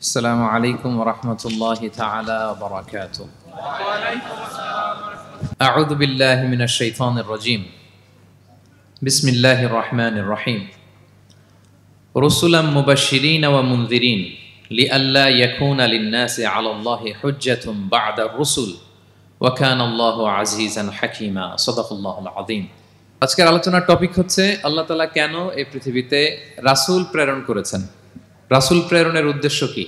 السلام عليكم ورحمة الله تعالى وبركاته. أعوذ بالله من الشيطان الرجيم. بسم الله الرحمن الرحيم. رسلا مبشرين ومنذرين لئلا يكون للناس على الله حجة بعد الرسل وكان الله عزيزا حكيما. صدق الله العظيم. আজকের আলোচনার টপিক হচ্ছে আল্লাহ তাআলা কেন এই পৃথিবীতে রাসূল প্রেরণ করেছেন। রাসূল প্রেরণের উদ্দেশ্য কি,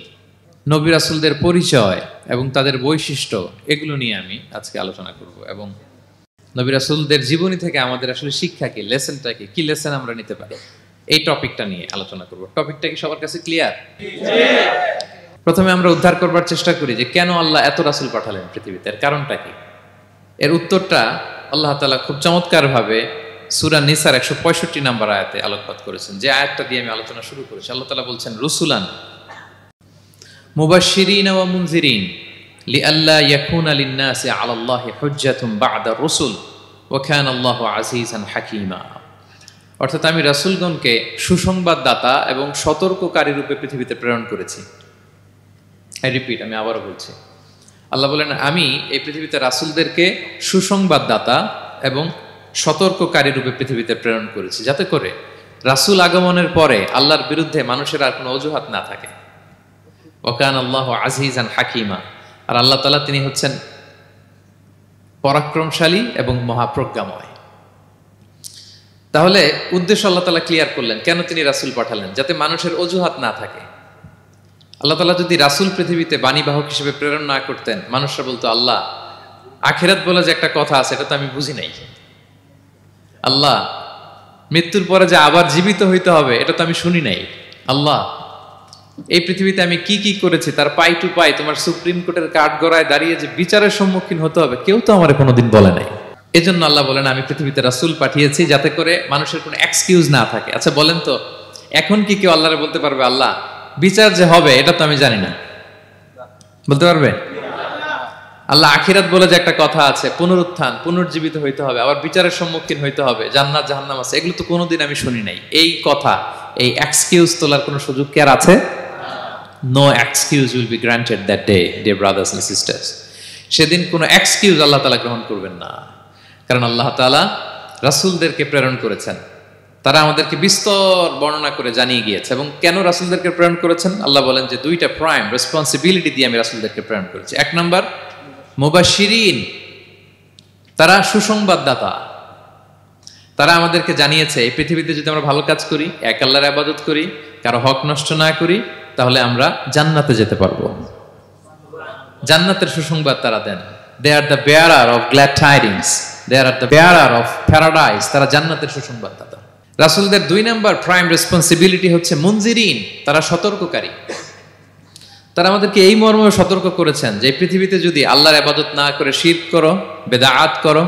নবী রাসূলদের পরিচয় এবং তাদের বৈশিষ্ট্য, এগুলো নিয়ে আমি আজকে আলোচনা করব এবং নবী রাসূলদের জীবনী থেকে আমাদের আসলে শিক্ষা কি, লেসনটা কি লেসন আমরা নিতে পারি, এই টপিকটা নিয়ে আলোচনা করব। টপিকটা কি সবার কাছে ক্লিয়ার? প্রথমে আমরা উদ্ধার করবার চেষ্টা করি যে কেন আল্লাহ এত রাসূল পাঠালেন পৃথিবীতে, এর কারণটা কি। এর উত্তরটা আল্লাহ তাআলা খুব চমৎকারভাবে সূরা নিসার 165 নম্বর আয়াতে আলোকপাত করেছেন, যে আয়াতটা দিয়ে আমি আলোচনা শুরু করেছি। আল্লাহ তাআলা বলছেন, রুসুলান মুবাশশিরিন ওয়া মুনযিরিন লিআল্লা ইয়াকুনা লিন-নাসি আলাল্লাহি হুজ্জাতুন বা'দা আর-রুসুল ওয়া কানা আল্লাহু আজিজান হাকীমা। অর্থাৎ আমি রাসূলগণকে সুসংবাদদাতা এবং সতর্ককারী রূপে পৃথিবীতে প্রেরণ করেছি। আমি আবারও বলছি, আল্লাহ বলেন আমি এই পৃথিবীতে রাসূলদেরকে সুসংবাদদাতা এবং সতর্ককারী রূপে পৃথিবীতে প্রেরণ করেছি, যাতে করে রাসূল আগমনের পরে আল্লাহর বিরুদ্ধে মানুষের আর কোনো অজুহাত না থাকে। ওয়া কানা আল্লাহু আজিজান হাকীমা। আর আল্লাহ তাআলা তিনি হচ্ছেন পরাক্রমশালী এবং মহাপ্রজ্ঞাময়। তাহলে উদ্দেশ্য আল্লাহ তাআলা ক্লিয়ার করলেন, কেন তিনি রাসূল পাঠালেন, যাতে মানুষের অজুহাত না থাকে। আল্লাহ তাআলা যদি রাসূল পৃথিবীতে বাণীবাহক হিসেবে প্রেরণ না করতেন, মানুষরা বলতো আল্লাহ আখিরাত বলে যে একটা কথা আছে এটা তো আমি বুঝি নাই, আল্লাহ মৃত্যুর পরে যে আবার জীবিত হইতে হবে এটা তো আমি শুনি নাই, আল্লাহ এই পৃথিবীতে আমি কি কি করেছি তার পাই টু পাই তোমার সুপ্রিম কোর্টের কাঠগড়ায় দাঁড়িয়ে যে বিচারের সম্মুখীন হতে হবে কেউ তো আমার কোনোদিন বলে নাই। এজন্য আল্লাহ বলেন আমি পৃথিবীতে রাসূল পাঠিয়েছি যাতে করে মানুষের কোনো এক্সকিউজ না থাকে। আচ্ছা বলেন তো, এখন কি কেউ আল্লাহরে বলতে পারবে আল্লাহ বিচার যে হবে এটা তো আমি জানি না, বলতে পারবে? আল্লাহ আখিরাত বলে যে একটা কথা আছে, পুনরুত্থান, পুনর্জীবিত হইতে হবে, আবার বিচারের সম্মুখীন হইতে হবে, জান্নাত জাহান্নাম আছে, এগুলো তো কোনোদিন আমি শুনি নাই। এই কথা, এই এক্সকিউজ তোলার কোনো সুযোগ কি আর আছে? No excuse will be granted that day, dear brothers and sisters. সেদিন কোনো এক্সকিউজ আল্লাহ তাআলা গ্রহণ করবেন না, কারণ আল্লাহ তাআলা রাসূলদেরকে প্রেরণ করেছেন, তারা আমাদেরকে বিস্তর বর্ণনা করে জানিয়ে গিয়েছে। এবং কেন রাসূলদেরকে প্রেরণ করেছেন আল্লাহ বলেন যে দুইটা প্রাইম রেসপন্সিবিলিটি দিয়ে আমি রাসূলদেরকে প্রেরণ করেছি। এক নাম্বার মুবাশশিরিন, তারা সুসংবাদদাতা, তারা আমাদেরকে জানিয়েছে এই পৃথিবীতে যদি আমরা ভালো কাজ করি, এক আল্লাহর ইবাদত করি, কারো হক নষ্ট না করি, তাহলে আমরা জান্নাতে যেতে পারবো। জান্নাতের সুসংবাদ তারা দেন। They are the bearer of glad tidings, they are the bearer of paradise. তারা জান্নাতের সুসংবাদদাতা। রাসূলদের দুই নাম্বার প্রাইম রেসপন্সিবিলিটি হচ্ছে মুনজিরিন, তারা সতর্ককারী। তারা আমাদেরকে এই মর্মে সতর্ক করেছেন যে এই পৃথিবীতে যদি আল্লাহর ইবাদত না করে শিরক করো, বেদাআত করো,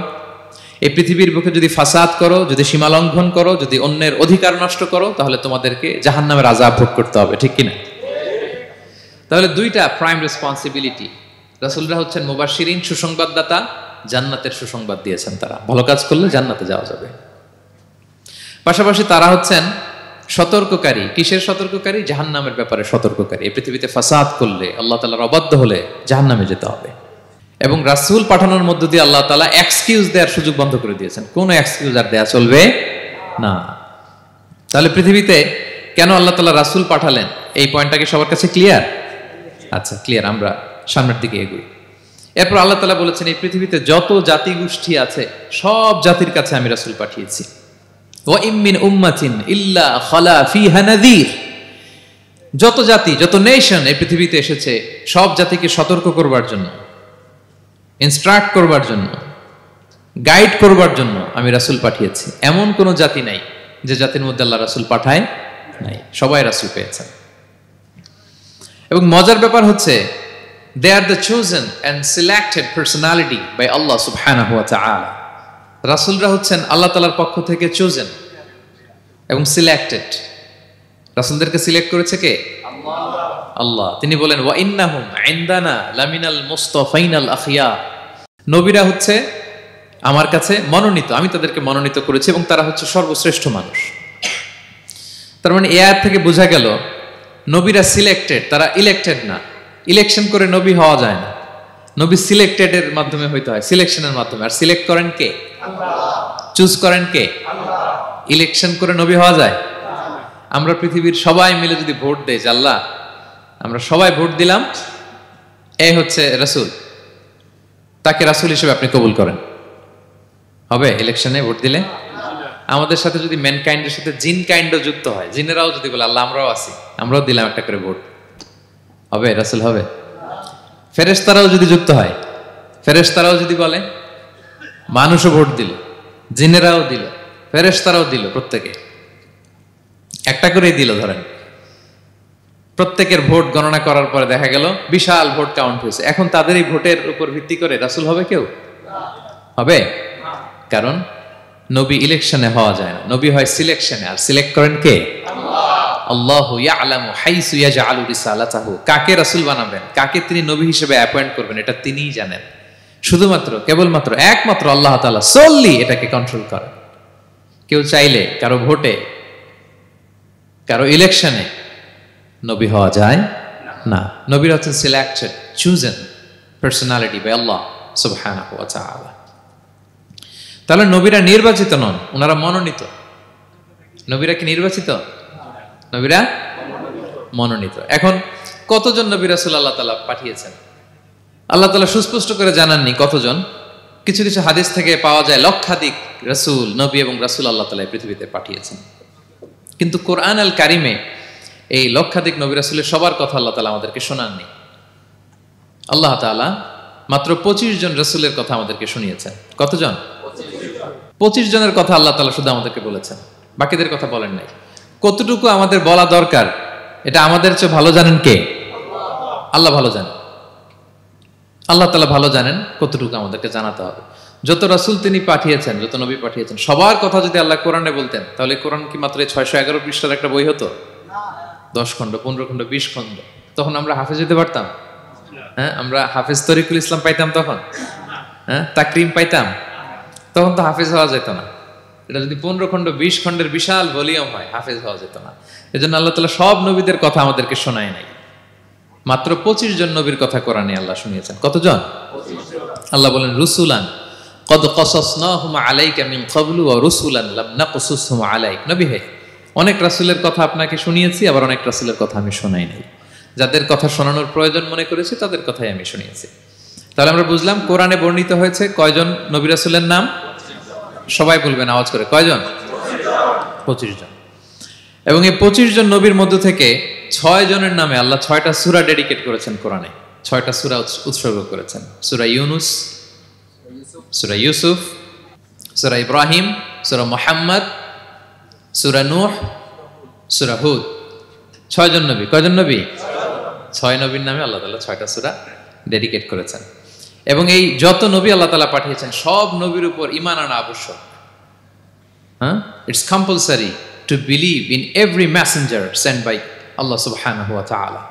এই পৃথিবীর বুকে যদি ফাসাদ করো, যদি সীমা লঙ্ঘন করো, যদি অন্যের অধিকার নষ্ট করো, তাহলে তোমাদেরকে জাহান্নামের আযাব ভোগ করতে হবে, ঠিক কিনা? তাহলে দুইটা প্রাইম রেসপন্সিবিলিটি। রাসূলরা হচ্ছেন মুবাশশিরিন, সুসংবাদদাতা, জান্নাতের সুসংবাদ দিয়েছেন। তারা ভালো কাজ করলে জান্নাতে যাওয়া যাবে। পাশাপাশি তারা হচ্ছেন সতর্ককারী। কিসের সতর্ককারী? জাহান্নামের ব্যাপারে সতর্ককারী। এই পৃথিবীতে ফাসাদ করলে, আল্লাহ তাআলার অবাধ্য হলে জাহান্নামে যেতে হবে। এবং রাসূল পাঠানোর মধ্য দিয়ে আল্লাহ তাআলা এক্সকিউজ দেওয়ার সুযোগ বন্ধ করে দিয়েছেন। কোনো এক্সকিউজ আর দেয়া চলবে না। তাহলে পৃথিবীতে কেন আল্লাহ তাআলা রাসূল পাঠালেন, এই পয়েন্টটা কি সবার কাছে ক্লিয়ার? আচ্ছা ক্লিয়ার, আমরা সামনের দিকে এগোই। এরপর আল্লাহ তাআলা বলেছেন এই পৃথিবীতে যত জাতি গোষ্ঠী আছে সব জাতির কাছে আমি রাসূল পাঠিয়েছি। ওয়া ইম মিন উম্মাতিন ইল্লা খালা ফিহা নাযীর। যত জাতি, যত নেশন এই পৃথিবীতে এসেছে, সব জাতিকে সতর্ক করবার জন্য, ইনস্ট্রাক্ট করবার জন্য, গাইড করবার জন্য আমি রাসূল পাঠিয়েছি। এমন কোন জাতি নাই যে জাতির মধ্যে আল্লাহ রাসূল পাঠায় নাই, সবাই রাসূল পেয়েছেন। এবং মজার ব্যাপার হচ্ছে they are the chosen and selected personality by Allah subhanahu wa ta'ala. রাসূলরা হচ্ছেন আল্লাহ তাআলার পক্ষ থেকে chosen এবং সিলেক্টেড। রাসূলদেরকে সিলেক্ট করেছে কে? আল্লাহ। তিনি বলেন ওয়া ইন্নাহুম ইনদানা লামিনাল মুস্তাফাইনাল আখিয়ার। নবীরা হচ্ছে আমার কাছে মনোনীত, আমি তাদেরকে মনোনীত করেছি এবং তারা হচ্ছে সর্বশ্রেষ্ঠ মানুষ। তার মানে এই আয়াত থেকে বোঝা গেল নবীরা সিলেক্টেড, তারা ইলেক্টেড না। ইলেকশন করে নবী হওয়া যায় না, নবী সিলেক্টেড এর মাধ্যমে হইতে হয়, সিলেকশনের মাধ্যমে। আর সিলেক্ট করেন কে? চুজ করেন কে? ইলেকশন করে নবী হওয়া যায়? আমরা পৃথিবীর সবাই মিলে যদি ভোট দেই, যে আল্লাহ আমরা সবাই ভোট দিলাম, এ হচ্ছে রাসূল, তাকে রাসূল হিসেবে আপনি কবুল করেন, হবে ইলেকশনে ভোট দিলে? আমাদের সাথে যদি ম্যানকাইন্ডের সাথে জিন কাইন্ডও যুক্ত হয়, জিনেরাও যদি বলে আল্লাহ আমরাও আছি, আমরাও দিলাম একটা করে ভোট, হবে রাসূল হবে? ফেরেশতারাও যদি যুক্ত হয়, ফেরেশতারাও যদি বলে, মানুষও ভোট দিল, জিনেরাও দিল, ফেরেশতারাও দিল, প্রত্যেকে একটা করেই দিল, ধরেন প্রত্যেকের ভোট গণনা করার পরে দেখা গেল বিশাল ভোট কাউন্ট হয়েছে, এখন তাদের এই ভোটের উপর ভিত্তি করে রাসূল হবে কেউ? হবে? কারণ নবী ইলেকশনে হওয়া যায় না, নবী হয় সিলেকশনে। আর সিলেক্ট করেন কে? আল্লাহু ইয়ালামু হাইসু ইয়াজআলু রিসালাতাহু। কাকে রাসূল বানাবেন, কাকে তিনি নবী হিসেবে অ্যাপয়েন্ট করবেন, এটা তিনিই জানেন। শুধুমাত্র কেবলমাত্র একমাত্র আল্লাহ তাআলা সোললি এটাকে কন্ট্রোল করেন। কেউ চাইলে কারো ভোটে, কারো ইলেকশনে নবী হওয়া যায় না। নবীরা হচ্ছেন সিলেক্টেড, চুজেন পার্সোনালিটি বাই আল্লাহ সুবহানাহু ওয়া তাআলা। তাহলে নবীরা নির্বাচিত নন, ওনারা মনোনীত। নবীরা কি নির্বাচিত? নবীরা মনোনীত। এখন কতজন নবী রাসূল আল্লাহ তাআলা পাঠিয়েছেন? আল্লাহ তাআলা সুস্পষ্ট করে জানাননি কতজন। কিছু কিছু হাদিস থেকে পাওয়া যায় লক্ষাধিক রাসূল, নবী এবং রাসূল আল্লাহ তাআলা পৃথিবীতে পাঠিয়েছেন। কিন্তু কোরআন আল কারিমে এই লক্ষাধিক নবী রাসূলের সবার কথা আল্লাহ তাআলা আমাদেরকে শোনাননি। আল্লাহ তাআলা মাত্র 25 জন রাসূলের কথা আমাদেরকে শুনিয়েছেন। কতজন? 25 জনের কথা আল্লাহ তাআলা শুধু আমাদেরকে বলেছেন, বাকিদের কথা বলেন নাই। কতটুকু আমাদের বলা দরকার, এটা আমাদের চেয়ে ভালো জানেন কে? আল্লাহ ভালো জানেন। আল্লাহ তাআলা ভালো জানেন কতটুকু আমাদেরকে জানাতে হবে। যত রাসূল তিনি পাঠিয়েছেন, যত নবী পাঠিয়েছেন, সবার কথা যদি আল্লাহ কোরআনে বলতেন, তাহলে কোরআন কি মাত্র 611 পৃষ্ঠার একটা বই হতো? 10 খণ্ড, 15 খণ্ড, 20 খণ্ড। তখন আমরা হাফেজ হতে পারতাম? হ্যাঁ, আমরা হাফেজ তরিকুল ইসলাম পাইতাম তখন? হ্যাঁ, তাকরিম পাইতাম? তখন তো হাফেজ হওয়া যেত না। এটা যদি 15 খণ্ড 20 খণ্ডের বিশাল ভলিউম হয়, হাফেজ হওয়া যেত না। এজন্য আল্লাহ তাআলা সব নবীদের কথা আমাদেরকে শোনায় নাই, মাত্র 25 জন নবীর কথা কোরআনে আল্লাহ শুনিয়েছেন। কতজন? আল্লাহ বলেন রুসুলান কদ কসাসনাহুম আলাইকা মিন ক্বাবলু ওয়া রুসুলান লাম নাকসুসহুম আলাইক। নবী হে, অনেক রাসূলের কথা আপনাকে শুনিয়েছি, আবার অনেক রাসূলের কথা আমি শোনাই নাই। যাদের কথা শোনানোর প্রয়োজন মনে করেছি তাদের কথাই আমি শুনিয়েছি। তাহলে আমরা বুঝলাম কোরআনে বর্ণিত হয়েছে কয়জন নবী রাসূলের নাম? সবাই বলবেন আওয়াজ করে, কয়জন? 25 জন। এবং এই 25 জন নবীর মধ্য থেকে 6 জনের নামে আল্লাহ 6টা সূরা ডেডিকেট করেছেন কোরআনে, 6টা সূরা উৎসর্গ করেছেন। সূরা ইউনুস, সূরা ইউসুফ, সূরা ইব্রাহিম, সূরা মুহাম্মদ, সূরা নূহ, সূরা হুদ। 6 জন নবী। কয়জন নবী? 6 নবীর নামে আল্লাহ তাআলা 6টা সূরা ডেডিকেট করেছেন। এবং এই যত নবী আল্লাহ তাআলা পাঠিয়েছেন, সব নবীর উপর ঈমান আনা আবশ্যক। হ্যাঁ, it's compulsory to believe in every messenger sent by Allah subhanahu wa ta'ala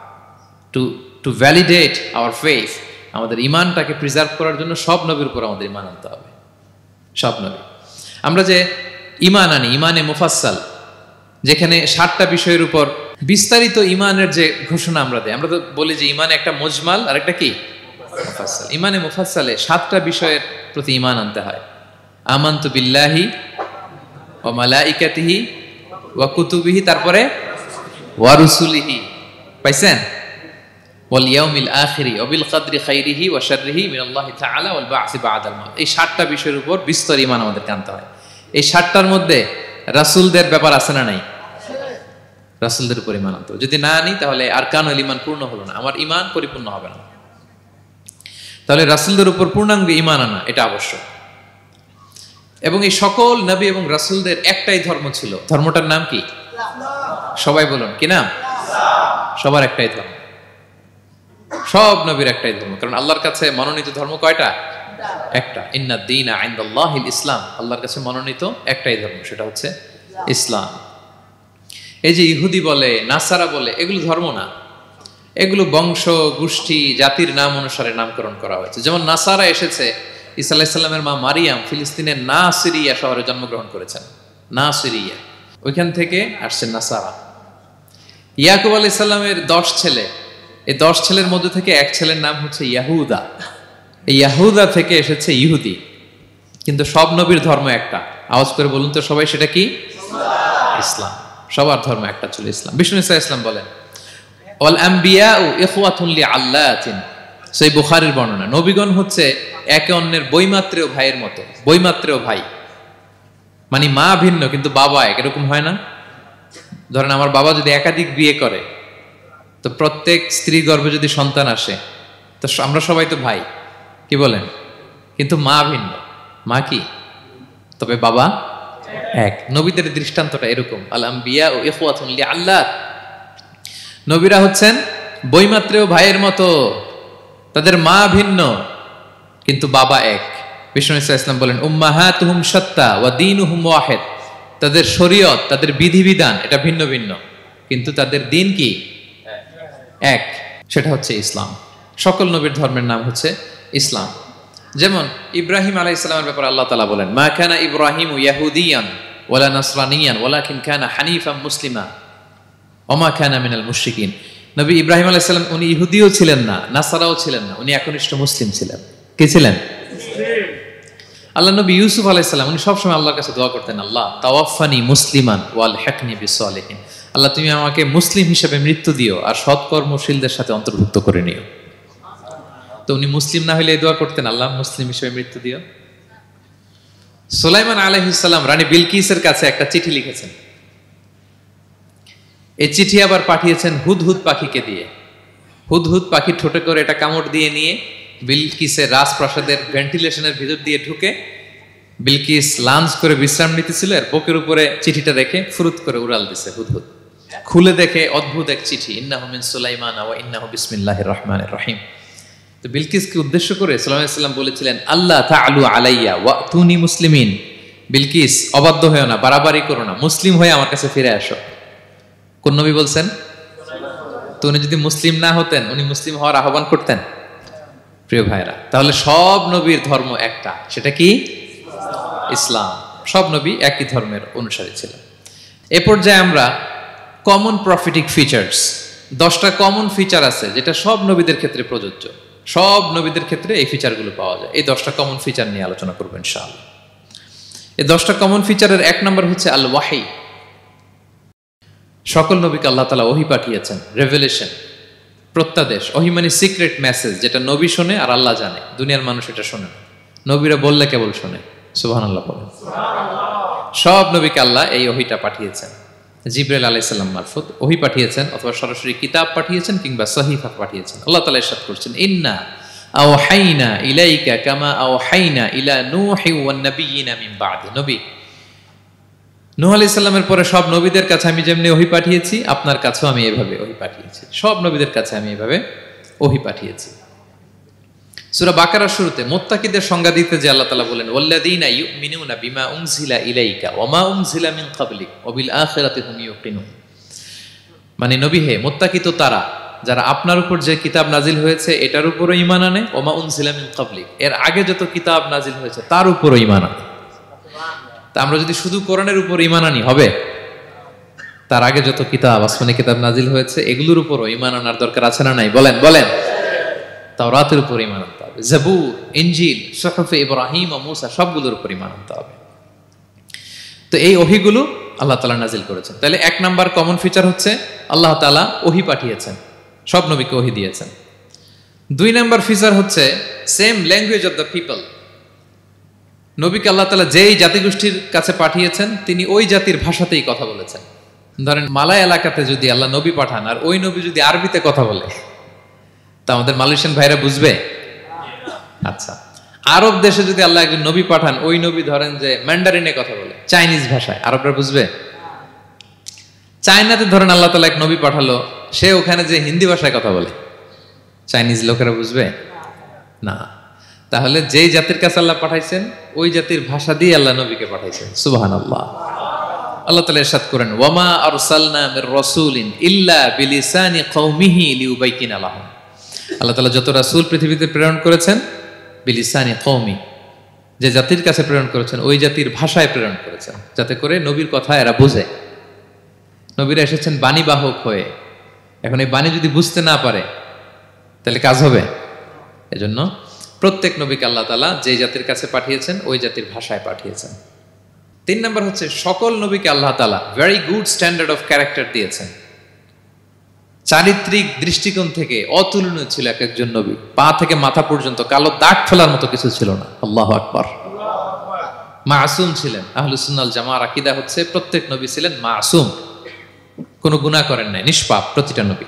to validate our faith. আমাদের ঈমানটাকে প্রিজার্ভ করার জন্য সব নবীর উপর আমাদের ঈমান আনতে হবে, সব নবী। আমরা যে ঈমান আনি, ঈমানে মুফাসসাল, যেখানে 7টা বিষয়ের উপর বিস্তারিত ঈমানের যে ঘোষণা আমরা দেই, আমরা তো বলি যে ঈমানে একটা মুজমাল আর একটা কি মুফাসসাল। ঈমানে মুফাসসালে 7টা বিষয়ের প্রতি ঈমান আনতে হয়। আমানতু বিল্লাহি ওয়া মালাইকাতিহি ওয়া কুতুবিহি, তারপরে ওয়া রুসুলিহি, পাইছেন? ওয়াল ইয়াউমিল আখিরি ওয়া বিল কদরি খাইরিহি ওয়া শাররিহি মিনাল্লাহি তাআলা ওয়াল বা'সি বা'দাল মাউত। এই 7টা বিষয়ের উপর বিস্তর ঈমান আমাদের আনতে হয়। এই 7টার মধ্যে রাসূলদের ব্যাপার আছে না নাই? রাসূলদের উপর ঈমান আনতে হবে। যদি না আনি তাহলে আরকানুল ঈমান পূর্ণ হলো না, আমার ঈমান পরিপূর্ণ হবে না। তাহলে রাসূলদের উপর পূর্ণাঙ্গ ঈমান আনা এটা আবশ্যক। এবং এই সকল নবী এবং রাসূলদের একটাই ধর্ম ছিল। ধর্মটার নাম কি? সবাই বলুন, কি নাম? সবার একটাই ধর্ম, সব নবীর একটাই ধর্ম। কারণ আল্লাহর কাছে মনোনীত ধর্ম কয়টা? একটা। ইন্নাদ দীনা ইনদাল্লাহিল ইসলাম। আল্লাহর কাছে মনোনীত একটাই ধর্ম, সেটা হচ্ছে ইসলাম। এই যে ইহুদি বলে, নাসারা বলে, এগুলো ধর্ম না, এগুলো বংশ, গোষ্ঠী, জাতির নাম অনুসারে নামকরণ করা হয়েছে। যেমন নাসারা এসেছে, ঈসা আলাইহিস সালামের মা মারিয়াম ফিলিস্তিনের নাসিরিয়া শহরে জন্মগ্রহণ করেছেন। নাসিরিয়া, ওইখান থেকে আসছে নাসারা। ইয়াকুব আলাইহিস সালামের 10 ছেলে, এই 10 ছেলের মধ্যে থেকে এক ছেলের নাম হচ্ছে ইয়াহুদা। এই ইয়াহুদা থেকে এসেছে ইহুদি। কিন্তু সব নবীর ধর্ম একটা। আওয়াজ করে বলুন তো সবাই, সেটা কি? ইসলাম। সবার ধর্ম একটা ছিল ইসলাম। বিষ্ণু ইসা ইসলাম বলেন, ওয়াল আম্বিয়াউ ইখওয়াতুন লিআল্লাতিন। সেই বুখারীর বর্ণনা, নবীগণ হচ্ছে একে অন্যের বৈমাত্রেয় ভাইয়ের মতো। বৈমাত্রেয় ভাই মানে মা ভিন্ন কিন্তু বাবা এক, এরকম হয় না? ধরেন আমার বাবা যদি একাধিক বিয়ে করে, তো প্রত্যেক স্ত্রী গর্ভে যদি সন্তান আসে, তো আমরা সবাই তো ভাই, কি বলেন? কিন্তু মা ভিন্ন। মা কি? তবে বাবা এক। নবীদের দৃষ্টান্তটা এরকম, আল আম্বিয়া ও ইখওয়াতুন লিআল্লাত। নবীরা হচ্ছেন বৈমাত্রেয় ভাইয়ের মতো, তাদের মা ভিন্ন কিন্তু বাবা এক। বিষ্ণু ইসলাম বলেন, উম্মাহাতুহুম শাত্তা ওয়া দীনুহুম ওয়াহিদ। তাদের শরীয়ত, তাদের বিধিবিধান এটা ভিন্ন ভিন্ন, কিন্তু তাদের দিন কি? এক, সেটা হচ্ছে ইসলাম। সকল নবীর ধর্মের নাম হচ্ছে ইসলাম। যেমন ইব্রাহিম আলাইহিস সালামের ব্যাপারে আল্লাহ তাআলা বলেন, মা কানা ইব্রাহিমু ইয়াহুদিয়ান ওয়ালা নাসরানিয়ান ওয়ালাকিন কানা হানিফাম মুসলিমা ওয়া মা কানা মিনাল মুশরিকিন। নবী ইব্রাহিম আলাইহিস সালাম উনি ইহুদিও ছিলেন না, নাসারাও ছিলেন না, উনি একনিষ্ঠ মুসলিম ছিলেন। কি ছিলেন? আল্লাহ নবী ইউসুফ আলাইহিস সালাম উনি সবসময় আল্লাহর কাছে দোয়া করতেন, আল্লাহ তাওয়াফানি মুসলিমান ওয়াল হিকনি বিসসালিহিন। আল্লাহ তুমি আমাকে মুসলিম হিসেবে মৃত্যু দিও আর সৎকর্মশীলদের সাথে অন্তর্ভুক্ত করে নিও। তো উনি মুসলিম না হলে এই দোয়া করতেন, আল্লাহ মুসলিম হিসেবে মৃত্যু দিও। সুলাইমান আলাইহিস সালাম রানী বিলকিসের কাছে একটা চিঠি লিখেছেন। এই চিঠি আবার পাঠিয়েছেন হুদহুদ পাখিকে দিয়ে। হুদহুদ পাখি ঠোঁটে করে এটা কামড় দিয়ে নিয়ে বিলকিসের রাজপ্রাসাদের ভেন্টিলেশনের ভিতর দিয়ে ঢুকে, বিলকিস লাঞ্চ করে বিশ্রাম নিতেছিল, এর বুকের উপরে চিঠিটা রেখে ফুরুত করে উড়াল দিছে হুদহুদ। খুলে দেখে অদ্ভুত এক চিঠি, ইন্নাহু মিন সুলাইমান ওয়া ইন্নাহু বিসমিল্লাহির রহমানির রহিম। তো বিলকিসকে উদ্দেশ্য করে সাল্লাল্লাহু আলাইহি ওয়াসাল্লাম বলেছিলেন, আল্লাহ তাআলু আলাইয়া ওয়াতুনি মুসলিমিন। বিলকিস অবাধ্য হয়েও না, বাড়াবাড়ি করো না, মুসলিম হয়ে আমার কাছে ফিরে আসো। কোন নবী বলছেন? তো উনি যদি মুসলিম না হতেন, উনি মুসলিম হওয়ার আহ্বান করতেন? প্রিয় ভাইরা, তাহলে সব নবীর ধর্ম একটা, সেটা কি? ইসলাম। সব নবী একই ধর্মের অনুসারী ছিলেন। এ পর্যায়ে আমরা কমন প্রফিটিক ফিচার্স, 10টা কমন ফিচার আছে যেটা সব নবীদের ক্ষেত্রে প্রযোজ্য। সব নবীদের ক্ষেত্রে এই ফিচারগুলো পাওয়া যায়। এই 10টা কমন ফিচার নিয়ে আলোচনা করবো ইনশাআল্লাহ। এই 10টা কমন ফিচারের 1 নম্বর হচ্ছে আল ওয়াহি। সকল নবীকে আল্লাহ তাআলা ওহী পাঠিয়েছেন, রেভেলেশন, প্রত্যাদেশ। ওহী মানে সিক্রেট মেসেজ, যেটা নবী শোনে আর আল্লাহ জানে, দুনিয়ার মানুষ এটা শোনে না। নবীরা বললে কেবল শোনে। সুবহানাল্লাহ বলেন। সব নবীকে আল্লাহ এই ওহীটা পাঠিয়েছেন। জিবরাইল আলাইহিস সালাম মারফত ওহী পাঠিয়েছেন, অথবা সরাসরি কিতাব পাঠিয়েছেন, কিংবা সহিফা পাঠিয়েছেন। আল্লাহ তাআলা ইরশাদ করছেন, ইন্না আওহাইনা ইলাইকা কামা আওহাইনা ইলা নূহি ওয়ান নাবিয়িনা মিন বাদি। নবী নূহ আলাইহিস সালামের পরে সব নবীদের কাছে আমি যেমনি ওহী পাঠিয়েছি, আপনার কাছেও আমি এভাবে ওহী পাঠিয়েছি। সব নবীদের কাছে আমি এভাবে ওহী পাঠিয়েছি। সূরা বাকারার শুরুতে মুত্তাকিদের সংজ্ঞা দিতে যে আল্লাহ তাআলা বলেন, ওয়াল্লাযীনা ইউমিনুনা বিমা উনজিলা ইলাইকা ওয়া মা উনজিলা মিন ক্বাবলিক ওয়া বিল আখিরাতি হুম ইউকিনুন। মানে নবী হে, মুত্তাকি তো তারা যারা আপনার উপর যে কিতাব নাজিল হয়েছে এটার উপরও ঈমান আনে, ওয়া মা উনজিলা মিন ক্বাবলিক, এর আগে যত কিতাব নাজিল হয়েছে তার উপরও ঈমান আনে। তা আমরা যদি শুধু কোরআনের উপর ঈমান আনি হবে? তার আগে যত কিতাব, আসমানি কিতাব নাজিল হয়েছে এগুলোর উপরও ঈমান আনার দরকার আছে না নাই? বলেন বলেন। তাওরাতের উপর ঈমান আনতে হবে, জাবুর, ইনজিল, সুহুফে ইব্রাহিম ও মূসা সবগুলোর উপর ঈমান আনতে হবে। তো এই ওহীগুলো আল্লাহ তাআলা নাজিল করেছেন। তাহলে 1 নাম্বার কমন ফিচার হচ্ছে আল্লাহ তাআলা ওহী পাঠিয়েছেন, সব নবীকে ওহী দিয়েছেন। 2 নাম্বার ফিচার হচ্ছে same language of the people. নবীকে আল্লাহ তাআলা যেই জাতিগোষ্ঠীর কাছে পাঠিয়েছেন তিনি ওই জাতির ভাষাতেই কথা বলেছেন। ধরেন মালয় এলাকাতে যদি আল্লাহ নবী পাঠান আর ওই নবী যদি আরবিতে কথা বলে, তা আমাদের মালয়েশিয়ান ভাইরা বুঝবে? আচ্ছা, আরব দেশে যদি আল্লাহ একজন নবী পাঠান, ওই নবী ধরেন যে ম্যান্ডারিনে কথা বলে, চাইনিজ ভাষায়, আরবরা বুঝবে? চায়নাতে ধরেন আল্লাহ তাআলা এক নবী পাঠালো, সে ওখানে যে হিন্দি ভাষায় কথা বলে, চাইনিজ লোকেরা বুঝবে না। তাহলে যেই জাতির কাছে আল্লাহ পাঠাইছেন ওই জাতির ভাষা দিয়ে আল্লাহ নবীকে পাঠাইছেন। সুবহানাল্লাহ। আল্লাহ তাআলা ইরশাদ করেন, ওয়ামা আরসালনা মির রাসূলিন ইল্লা বিলিসানি কওমিহি লিউবাইয়িনা লাহুম। আল্লাহ তাআলা যত রাসূল পৃথিবীতে প্রেরণ করেছেন, বিলিসানি কওমি, যে জাতির কাছে প্রেরণ করেছেন ওই জাতির ভাষায় প্রেরণ করেছেন, যাতে করে নবীর কথা এরা বুঝে। নবীরা এসেছেন বাণীবাহক হয়ে, এখন এই বাণী যদি বুঝতে না পারে তাহলে কাজ হবে। এজন্য প্রত্যেক নবীকে আল্লাহ তাআলা যে জাতির কাছে পাঠিয়েছেন ওই জাতির ভাষায় পাঠিয়েছেন। 3 নম্বর হচ্ছে সকল নবীকে আল্লাহ তাআলা very good standard of character দিয়েছেন। চারিত্রিক দৃষ্টিকোণ থেকে অতুলনীয় ছিল এক একজন নবী। পা থেকে মাথা পর্যন্ত কালো দাগ ফেলার মতো কিছু ছিল না। আল্লাহু আকবার। মাসুম ছিলেন। আহলুস সুন্নাহ ওয়াল জামাআর আকীদা হচ্ছে প্রত্যেক নবী ছিলেন মাসুম, কোনো গুনাহ করেন নাই, নিষ্পাপ প্রতিটা নবী।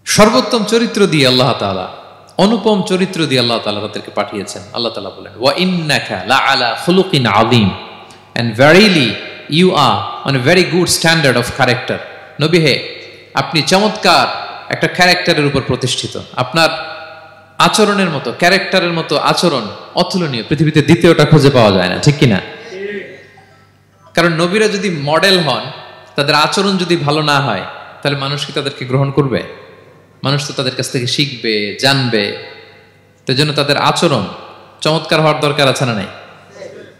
সর্বোত্তম চরিত্র দিয়ে আল্লাহ তাআলা, অনুপম চরিত্র দিয়ে আল্লাহ তাআলা তাদেরকে পাঠিয়েছেন। আল্লাহ তাআলা বলেন, ওয়া ইন্নাকা লাআলা খুলুকিন আযীম, and verily you are on a very good standard of character. নবী হে, আপনি চমৎকার একটা ক্যারেক্টারের উপর প্রতিষ্ঠিত। আপনার আচরণের মতো, ক্যারেক্টারের মতো আচরণ অতুলনীয়, পৃথিবীতে দ্বিতীয়টা খুঁজে পাওয়া যায় না, ঠিক কিনা? কারণ নবীরা যদি মডেল হন, তাদের আচরণ যদি ভালো না হয়, তাহলে মানুষ কি তাদেরকে গ্রহণ করবে? মানুষ তো তাদের কাছ থেকে শিখবে, জানবে। তো জন্য তাদের আচরণ চমৎকার হওয়ার দরকার আছে না নাই?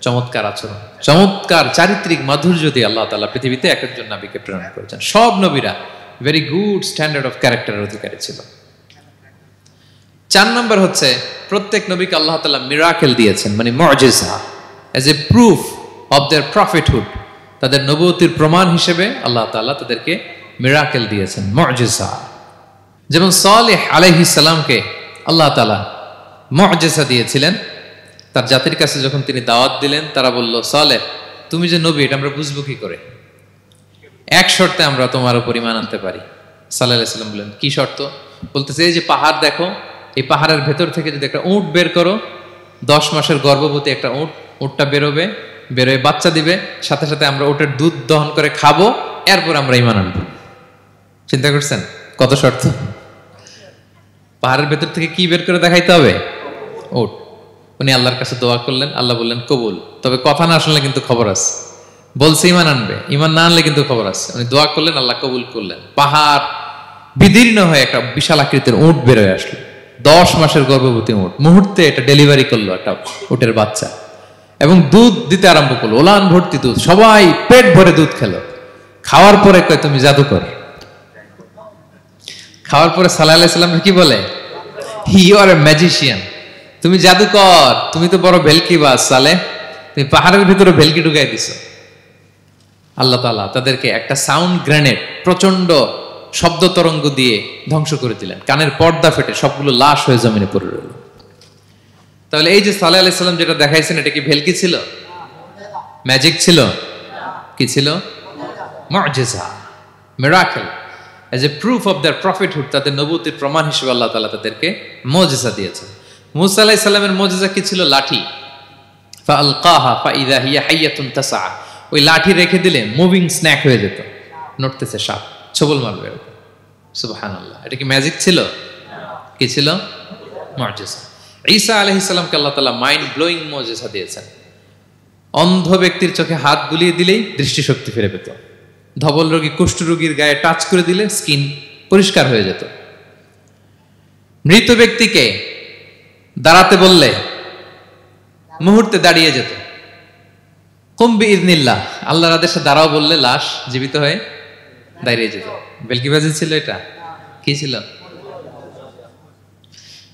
চমৎকার আচরণ, চমৎকার চারিত্রিক মাধুর্য দিয়ে আল্লাহ তাআলা পৃথিবীতে এক একজন নবীকে প্রেরণ করেছেন। সব নবীরা ভেরি গুড স্ট্যান্ডার্ড অফ ক্যারেক্টারের অধিকারী ছিল। 4 নম্বর হচ্ছে প্রত্যেক নবীকে আল্লাহ তাআলা মিরাকেল দিয়েছেন, মানে মুআজিজা, as a proof of their prophethood. তাদের নবুয়তির প্রমাণ হিসেবে আল্লাহ তাআলা তাদেরকে মিরাকেল দিয়েছেন, মুআজিজা। যেমন সালেহ আলাইহিস সালামকে আল্লাহ তাআলা মুআজিজা দিয়েছিলেন। তার জাতির কাছে যখন তিনি দাওয়াত দিলেন, তারা বলল, সালেহ তুমি যে নবী এটা আমরা বুঝবো কি করে? এক শর্তে আমরা তোমার উপর ঈমান আনতে পারি। সাল্লাল্লাহু আলাইহি সাল্লাম বললেন, কি শর্ত? বলতেছে, এই যে পাহাড় দেখো, এই পাহাড়ের ভেতর থেকে যদি একটা উট বের করো, 10 মাসের গর্ভবতী একটা উটটা বেরোবে, বেরোয় বাচ্চা দিবে, সাথে সাথে আমরা উটের দুধ দহন করে খাবো, এরপর আমরা ঈমান আনবো। চিন্তা করছেন কত শর্ত? পাহাড়ের ভেতর থেকে কি বের করে দেখাইতে হবে? উট। উনি আল্লাহর কাছে দোয়া করলেন, আল্লাহ বললেন কবুল, তবে কথা না শুনলে কিন্তু খবর আছে। বলছে ঈমান আনবে, ঈমান না আনলে কিন্তু খবর আছে। উনি দোয়া করলেন, আল্লাহ কবুল করলেন। পাহাড় বিদীর্ণ হয়ে একটা বিশাল আকৃতির উট বের হয়ে আসলো, 10 মাসের গর্ভবতী উট। মুহূর্তে এটা ডেলিভারি করলো একটা উটের বাচ্চা, এবং দুধ দিতে আরম্ভ করলো, ওলান ভর্তি দুধ। সবাই পেট ভরে দুধ খেলো। খাওয়ার পরে কয়, তুমি জাদুকর। খাওয়ার পরে সাল্লাল্লাহু আলাইহি সাল্লাম কি বলে? ইউ আর এ ম্যাজিশিয়ান, তুমি জাদুকর, তুমি তো বড় ভেলকিবাজ সালেহ, তুমি পাহাড়ের ভিতরে ভেলকি ঢুকাই দিছো। আল্লাহ তাআলা তাদেরকে একটা সাউন্ড গ্রেনেড, প্রচন্ড শব্দ তরঙ্গ দিয়ে ধ্বংস করে দিলেন। কানের পর্দা ফেটে সবগুলো লাশ হয়ে জমিনে পড়ে রইল। তাহলে এই যে সাল্লাল্লাহু আলাইহি সাল্লাম যেটা দেখাইছেন, এটা কি ভেলকি ছিল? ম্যাজিক ছিল? কি ছিল? মুআজিজা, miracle, as a proof of their prophethood. তাদের নবুয়তির প্রমাণ হিসেবে আল্লাহ তাআলা তাদেরকে মুআজিজা দিয়েছেন। মূসা আলাইহিস সালামের মুআজিজা কি ছিল? লাঠি। ফাআলকাহা ফাইযা হিয়া হাইয়াতুন তাসআ। ওই লাঠি রেখে দিলে মুভিং স্ন্যাক হয়ে যেত, নড়তেছে সাপ, ছবল মারবে। সুবহানাল্লাহ। এটা কি ম্যাজিক ছিল? কি ছিল? মুআজিজা। ঈসা আলাইহিস সালামকে আল্লাহ তাআলা মাইন্ড ব্লোয়িং মুআজিজা দিয়েছেন। অন্ধ ব্যক্তির চোখে হাত বুলিয়ে দিলেই দৃষ্টিশক্তি ফিরে পেত। ধবল রোগী, কুষ্ঠ রোগীর গায়ে টাচ করে দিলে স্কিন পরিষ্কার হয়ে যেত। মৃত ব্যক্তিকে দাঁড়াতে বললে মুহূর্তে দাঁড়িয়ে যেত। কুম বিইযনিল্লাহ, আল্লাহর আদেশে দাঁড়াও বললে লাশ জীবিত হয়ে দাঁড়িয়ে যেত। বেলকিবাজি ছিল এটা? কি ছিল?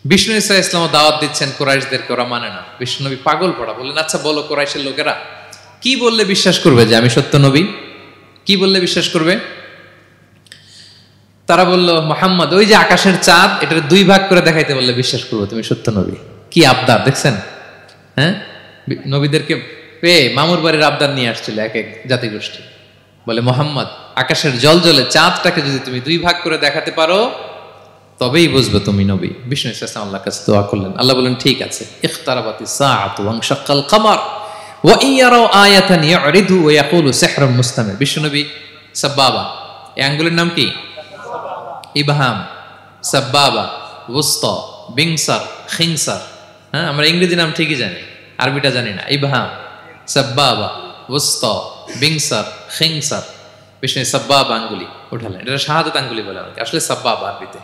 বিষ্ণু ঈসা ইসলাম দাওয়াত দিচ্ছেন কুরাইশদেরকে, ওরা মানে না। বিষ্ণু নবী পাগল পড়া, বললেন, আচ্ছা বলো কুরাইশের লোকেরা কি বললে বিশ্বাস করবে যে আমি সত্য নবী? কি বললে বিশ্বাস করবে? তারা বলল, মুহাম্মদ ওই যে আকাশের চাঁদ, এটার 2 ভাগ করে দেখাইতে বললে বিশ্বাস করবো তুমি সত্য নবী। কি আবদার দেখছেন? হ্যাঁ, নবীদেরকে পেয়ে মামুর বাড়ির আবদার নিয়ে আসছিল এক এক জাতিগোষ্ঠী। বলে, মুহাম্মদ আকাশের জলজলে চাঁদটাকে যদি তুমি 2 ভাগ করে দেখাতে পারো তবেই বুঝবে তুমি নবী। বিষ্ণু ইসলাম আল্লাহর কাছে দোয়া করলেন, আল্লাহ বলেন, ঠিক আছে। ইখতারাবাতিস সাআতু ওয়ানশাক্কাল কমার ওয়া ইয়ারাউ আয়াতান ইয়ারিদু ওয়া ইয়াকুলু সিহরুম মুস্তামির। বিষ্ণু নবী সাব্বাবা, এই আঙ্গুলের নাম কি? ইবহাম, সাব্বাবা, ওয়ুসতা, বিংসার, খিনসার। হ্যাঁ, আমরা ইংরেজি নাম ঠিকই জানি, আরবিটা জানি না। ইবহাম, সাব্বাবা, ওয়ুসতা, বিংসার, খিনসার। বিষ্ণু সাব্বাবা আঙ্গুলি উঠালেন। এটা শাহাদাত আঙ্গুলি বলে আমাকে, আসলে সাব্বাবা আরবিতে।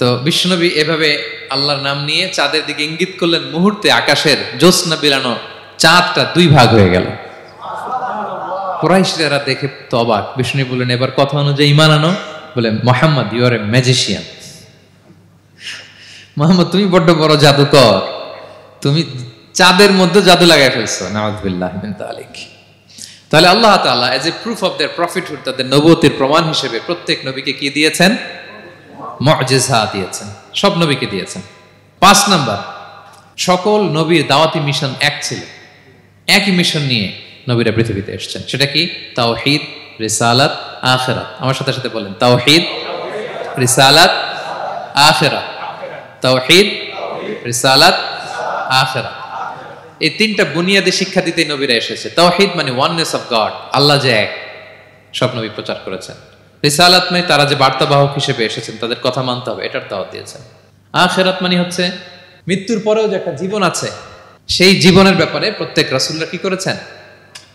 তো বিশ্বনবী এভাবে আল্লাহর নাম নিয়ে চাঁদের দিকে ইঙ্গিত করলেন, মুহূর্তে আকাশের জ্যোৎস্না বিলানো চাঁদটা 2 ভাগ হয়ে গেল। কুরাইশরা দেখে তো অবাক। বিষ্ণু বললেন, এবার কথা অনুযায়ী ঈমান আনো। বলে, Muhammad, you are a magician. Muhammad, তুমি বড্ড বড় জাদুকর, তুমি চাঁদের মধ্যে জাদু লাগাই ফেলছো। নাউযুবিল্লাহ মিন যালিক। তাহলে আল্লাহ তাআলা age a proof of their prophethood, তাদের নবুয়তের প্রমাণ হিসেবে প্রত্যেক নবীকে কি দিয়েছেন? মুআজিজা দিয়েছেন, সব নবীকে দিয়েছেন। 5 নাম্বার, সকল নবীর দাওয়াতি মিশন এক ছিল, একই মিশন নিয়ে নবীরা পৃথিবীতে এসেছেন। সেটা কি? তাওহীদ, রিসালাত, আখিরাত। আমার সাথে সাথে বলেন, তাওহীদ, রিসালাত, আখিরাত। তাওহীদ, রিসালাত, আখিরাত। এই তিনটা বুনিয়াদী শিক্ষা দিতে নবীরা এসেছে। তাওহীদ মানে ওয়াননেস অফ গড, আল্লাহ যে এক, সব নবী প্রচার করেছেন। রিসালাত মানে তারা যে বার্তাবাহক হিসেবে এসেছেন, তাদের কথা মানতে হবে, এটার দাওয়াত দিয়েছেন। আখিরাত মানে হচ্ছে মৃত্যুর পরেও যে একটা জীবন আছে, সেই জীবনের ব্যাপারে প্রত্যেক রাসূলরা কি করেছেন?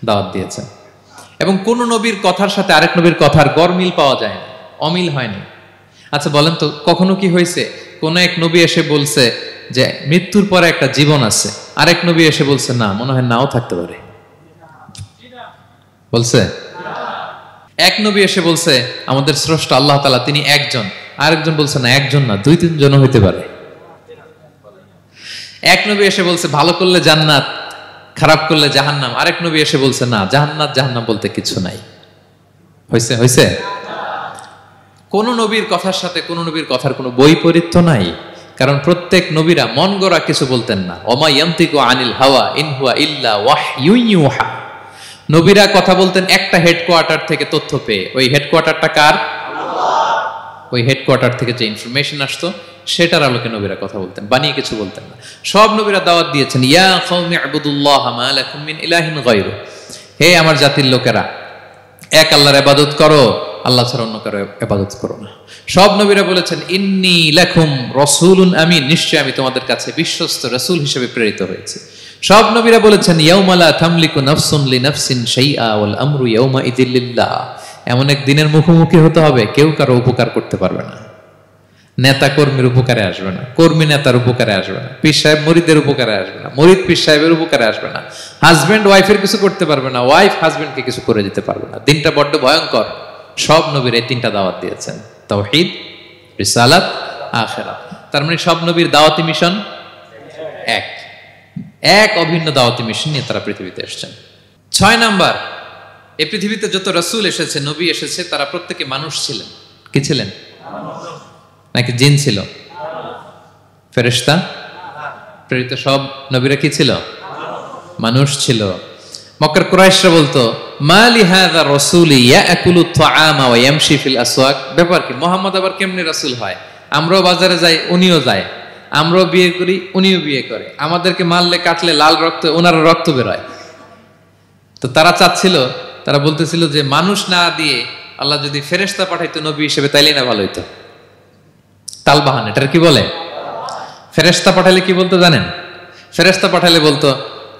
দাওয়াত দিয়েছেন। এবং কোন নবীর কথার সাথে আরেক নবীর কথার গরমিল পাওয়া যায় না, অমিল হয়নি। আচ্ছা বলেন তো, কখনো কি হয়েছে কোন এক নবী এসে বলছে যে মৃত্যুর পরে একটা জীবন আছে, আরেক নবী এসে বলছে না, মনে হয় নাও থাকতে পারে? বলছে? এক নবী এসে বলছে আমাদের স্রষ্টা আল্লাহ তাআলা তিনি একজন, আরেকজন বলছে না, একজন না, 2-3 জন হইতে পারে। এক নবী এসে বলছে ভালো করলে জান্নাত, খারাপ করলে জাহান্নাম, আরেক নবী এসে বলছে না, জান্নাত জাহান্নাম বলতে কিছু নাই। হইছে? হইছে? কোন নবীর কথার সাথে কোন নবীর কথার কোনো বৈপরীত্য নাই, কারণ প্রত্যেক নবীরা মন গড়া কিছু বলতেন না। ওমা ইয়ান্তিকু আনিল হাওয়া ইন হুয়া ইল্লা ওয়াহয়ুন ইউহা। নবীরা কথা বলতেন একটা হেডকোয়ার্টার থেকে তথ্য পেয়ে। ওই হেডকোয়ার্টারটা কার? আল্লাহ। ওই হেডকোয়ার্টার থেকে যে ইনফরমেশন আসতো সেটার আলোকে নবীরা কথা বলতেন, বানিয়ে কিছু বলতেন না। সব নবীরা দাওয়াত দিয়েছেন, ইয়া কওমি ইবুদুল্লাহ মা লাকুম মিন ইলাহিন গায়রু। হে আমার জাতির লোকেরা, এক আল্লাহর ইবাদত করো, আল্লাহ ছাড়া অন্য কারো ইবাদত করো না। সব নবীরা বলেছেন ইন্নী লাকুম রাসূলুন আমিন, নিশ্চয় আমি তোমাদের কাছে বিশ্বস্ত রাসূল হিসেবে প্রেরিত হয়েছি। সব নবীরা বলেছেন ইয়াউমা লা তামলিকু নাফসুন লিনাফসিন শাইআ ওয়াল আমরু ইয়াউমা ইযিল লিল্লাহ। এমন এক দিনের মুখোমুখি হতে হবে কেউ কারো উপকার করতে পারবে না। নেতা কর্মীর উপকারে আসবে না, কর্মী নেতার উপকারে আসবে না, পীর সাহেব মুরিদের উপকারে আসবে না, মুরিদ পীর সাহেবের উপকারে আসবে না, হাজবেন্ড ওয়াইফের কিছু করতে পারবে না, ওয়াইফ হাজবেন্ডকে কিছু করে দিতে পারবে না। দিনটা বড্ড ভয়ঙ্কর। সব নবীর এই তিনটা দাওয়াত দিয়েছেন, তাওহীদ, রিসালাত, আখিরাত। তার মানে সব নবীর দাওয়াতি মিশন এক, এক অভিন্ন দাওয়াতি মিশন নিয়ে তারা পৃথিবীতে এসেছেন। 6 নাম্বার, এই পৃথিবীতে যত রাসূল এসেছে, নবী এসেছে, তারা প্রত্যেকে মানুষ ছিলেন। কি ছিলেন? নাকি জিন ছিল? ফেরেশতা? প্রেরিত সব নবীরা কি ছিল? মানুষ ছিল। মক্কার কুরাইশরা বলতো মা লিহাযা রাসূলি ইয়াকুলু আত-তাআমা ওয়া ইয়ামশি ফিল আসওয়াক। ব্যাপার কি, মুহাম্মদ আবার কেমনে রাসূল হয়? আমরাও বাজারে যাই, উনিও যায়, আমরাও বিয়ে করি, উনিও বিয়ে করে, আমাদেরকে মারলে কাটলে লাল রক্ত, ওনার রক্ত বের হয়। তো তারা চাচ্ছিল, তারা বলতেছিল যে মানুষ না দিয়ে আল্লাহ যদি ফেরেশতা পাঠাইতো নবী হিসেবে, তাইলে না ভালো হইতো। তালবাহান, এটার কি বলে? ফেরেশতা পাঠালে কি বলতো জানেন? ফেরেশতা পাঠালে বলতো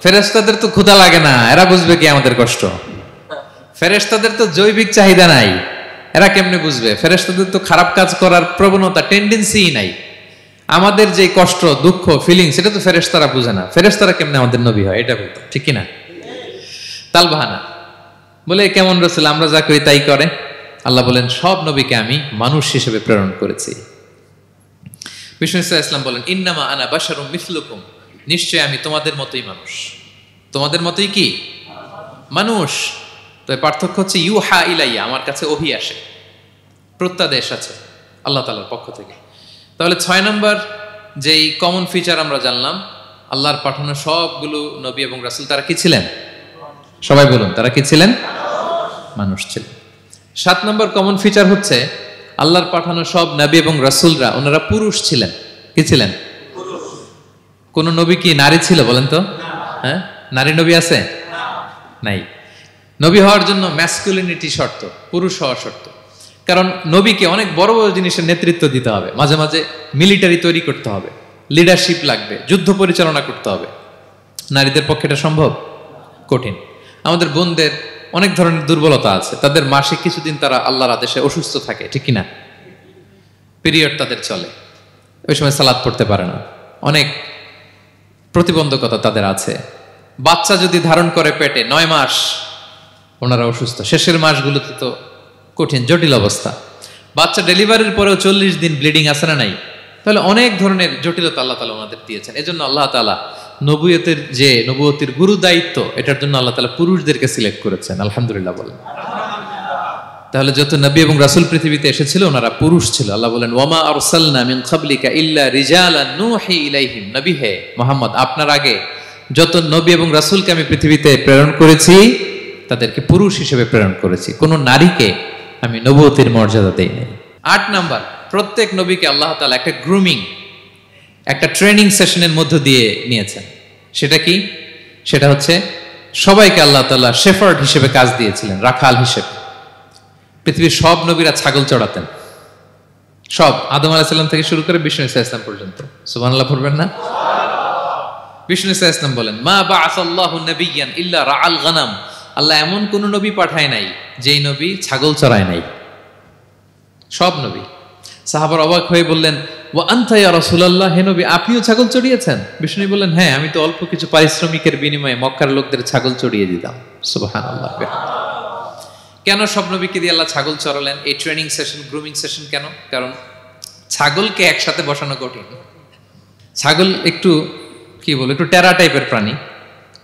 ফেরেশতাদের তো ক্ষুধা লাগে না, এরা বুঝবে কি আমাদের কষ্ট? ফেরেশতাদের তো জৈবিক চাহিদা নাই, এরা কেমনে বুঝবে? ফেরেশতাদের তো খারাপ কাজ করার প্রবণতা, টেন্ডেন্সি নাই। আমাদের যে কষ্ট, দুঃখ, ফিলিং, সেটা তো ফেরেশতারা বুঝে না, ফেরেশতারা কেমনে আমাদের নবী হয়? এটা বলতো, ঠিক কিনা? তালবাহানা বলে কেমন রাসূল, আমরা যা করি তাই করে। আল্লাহ বলেন সব নবীকে আমি মানুষ হিসেবে প্রেরণ করেছি। বিষ্ণু ইসলাম বলেন ইন্নামা আনা বাশারুম মিসলুকুম, নিশ্চয় আমি তোমাদের মতোই মানুষ। তোমাদের মতোই কি মানুষ? তো পার্থক্য হচ্ছে ইউহা ইলাইয়া, আমার কাছে ওহী আসে, প্রত্যাদেশ আছে আল্লাহ তাআলার পক্ষ থেকে। তাহলে 6 নম্বর যেই কমন ফিচার আমরা জানলাম, আল্লাহর পাঠানো সবগুলো নবী এবং রাসূল তারা কি ছিলেন? সবাই বলুন, তারা কি ছিলেন? মানুষ ছিলেন। 7 নম্বর কমন ফিচার হচ্ছে আল্লাহর পাঠানো সব নবী এবং রাসূলরা ওনারা পুরুষ ছিলেন। কি ছিলেন? কোন নবী কি নারী ছিল বলেন তো? হ্যাঁ, নারী নবী আছে? নাই। নবী হওয়ার জন্য ম্যাসকুলিনিটি শর্ত, পুরুষ হওয়া শর্ত। কারণ নবীকে অনেক বড় বড় জিনিসের নেতৃত্ব দিতে হবে, মাঝে মাঝে মিলিটারি তৈরি করতে হবে, লিডারশিপ লাগবে, যুদ্ধ পরিচালনা করতে হবে। নারীদের পক্ষে এটা সম্ভব? কঠিন। আমাদের বোনদের অনেক ধরনের দুর্বলতা আছে, তাদের মাসে কিছুদিন তারা আল্লাহর আদেশে অসুস্থ থাকে, ঠিক কিনা? পিরিয়ড তাদের চলে, ওই সময় সালাত পড়তে পারে না, অনেক প্রতিবন্ধকতা তাদের আছে। বাচ্চা যদি ধারণ করে পেটে 9 মাস, ওনারা অসুস্থ, শেষের মাসগুলোতে তো কঠিন জটিল অবস্থা। বাচ্চা ডেলিভারির পরেও 40 দিন ব্লিডিং আছে না নাই? তাহলে অনেক ধরনের জটিলতা আল্লাহ তাআলা ওনাদের দিয়েছেন। এজন্য আল্লাহ তাআলা নবুয়তের গুরু দায়িত্ব, এটার জন্য আল্লাহ তাআলা পুরুষদেরকে সিলেক্ট করেছেন। আলহামদুলিল্লাহ বলেন। তাহলে যত নবী এবং রাসূল পৃথিবীতে এসেছিল ওনারা পুরুষ ছিল। আল্লাহ বলেন, ওয়ামা আরসালনা মিন ক্বাবলিকা ইল্লা রিজালান নূহি ইলাইহিম। নবী হে মুহাম্মদ, আপনার আগে যত নবী এবং রাসূলকে আমি পৃথিবীতে প্রেরণ করেছি তাদেরকে পুরুষ হিসেবে প্রেরণ করেছি, কোনো নারীকে আমি নবুয়তের মর্যাদা দেই নাই। 8 নাম্বার, প্রত্যেক নবীকে আল্লাহ তাআলা একটা গ্রুমিং, একটা ট্রেনিং সেশনের মধ্য দিয়ে নিয়েছেন। সেটা কি? সেটা হচ্ছে সবাইকে আল্লাহ তাআলা শেফার্ড হিসেবে কাজ দিয়েছিলেন, রাখাল হিসেবে। পৃথিবীর সব নবীরা ছাগল চড়াতেন, সব, আদম আলাইহিস সালাম থেকে শুরু করে বিষ্ণু ইসা ইসলাম পর্যন্ত। সুবহানাল্লাহ পড়বেন না? বিষ্ণু ইসা ইসলাম বলেন, মা বাআসাল্লাহু নাবিয়্যান ইল্লা রাআল গানাম। আল্লাহ এমন কোন নবী পাঠায় নাই যেই নবী ছাগল চড়ায় নাই, সব নবী। সাহাবারা অবাক হয়ে বললেন, ওয়া আনতা ইয়া রাসূলুল্লাহ, হে নবী আপনিও ছাগল চড়িয়েছেন? বিষ্ণু বললেন, হ্যাঁ, আমি তো অল্প কিছু পারিশ্রমিকের বিনিময়ে মক্কার লোকদের ছাগল চড়িয়ে দিতাম। সুবহানাল্লাহ। কেন সব নবীকে দিয়ে আল্লাহ ছাগল চড়ালেন? এই ট্রেনিং সেশন, গ্রুমিং সেশন কেন? কারণ ছাগলকে একসাথে বসানো কঠিন। ছাগল একটু একটু টেরা টাইপের প্রাণী,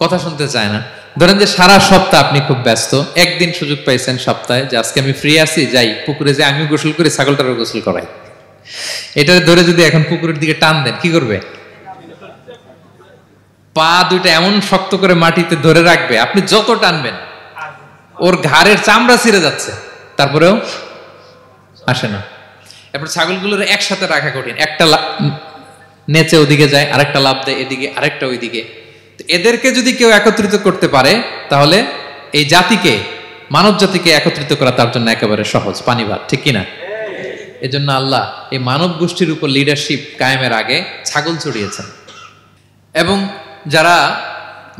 কথা শুনতে চায় না। ধরেন যে সারা সপ্তাহ আপনি খুব ব্যস্ত, একদিন সুযোগ পাইছেন সপ্তাহে যে আজকে আমি ফ্রি আছি, যাই পুকুরে যাই, আমিও গোসল করি, ছাগলটারও গোসল করাই। এটা ধরে যদি এখন পুকুরের দিকে টান দেন, কি করবে? পা দুইটা এমন শক্ত করে মাটিতে ধরে রাখবে, আপনি যত টানবেন ওর ঘাড়ের চামড়া ছিঁড়ে যাচ্ছে, তারপরেও আসে না। এরপর ছাগলগুলোর একসাথে রাখা কঠিন, একটা নেচে ওদিকে যায়, আরেকটা লাফ দেয় এদিকে, আরেকটা ওইদিকে। এদেরকে যদি কেউ একত্রিত করতে পারে তাহলে এই জাতিকে, মানব জাতিকে একত্রিত করা তার জন্য একেবারে সহজ, পানি ভাত, ঠিক কিনা? এজন্য আল্লাহ এই মানব গোষ্ঠীর উপর লিডারশিপ কায়েমের আগে ছাগল চড়িয়েছেন। এবং যারা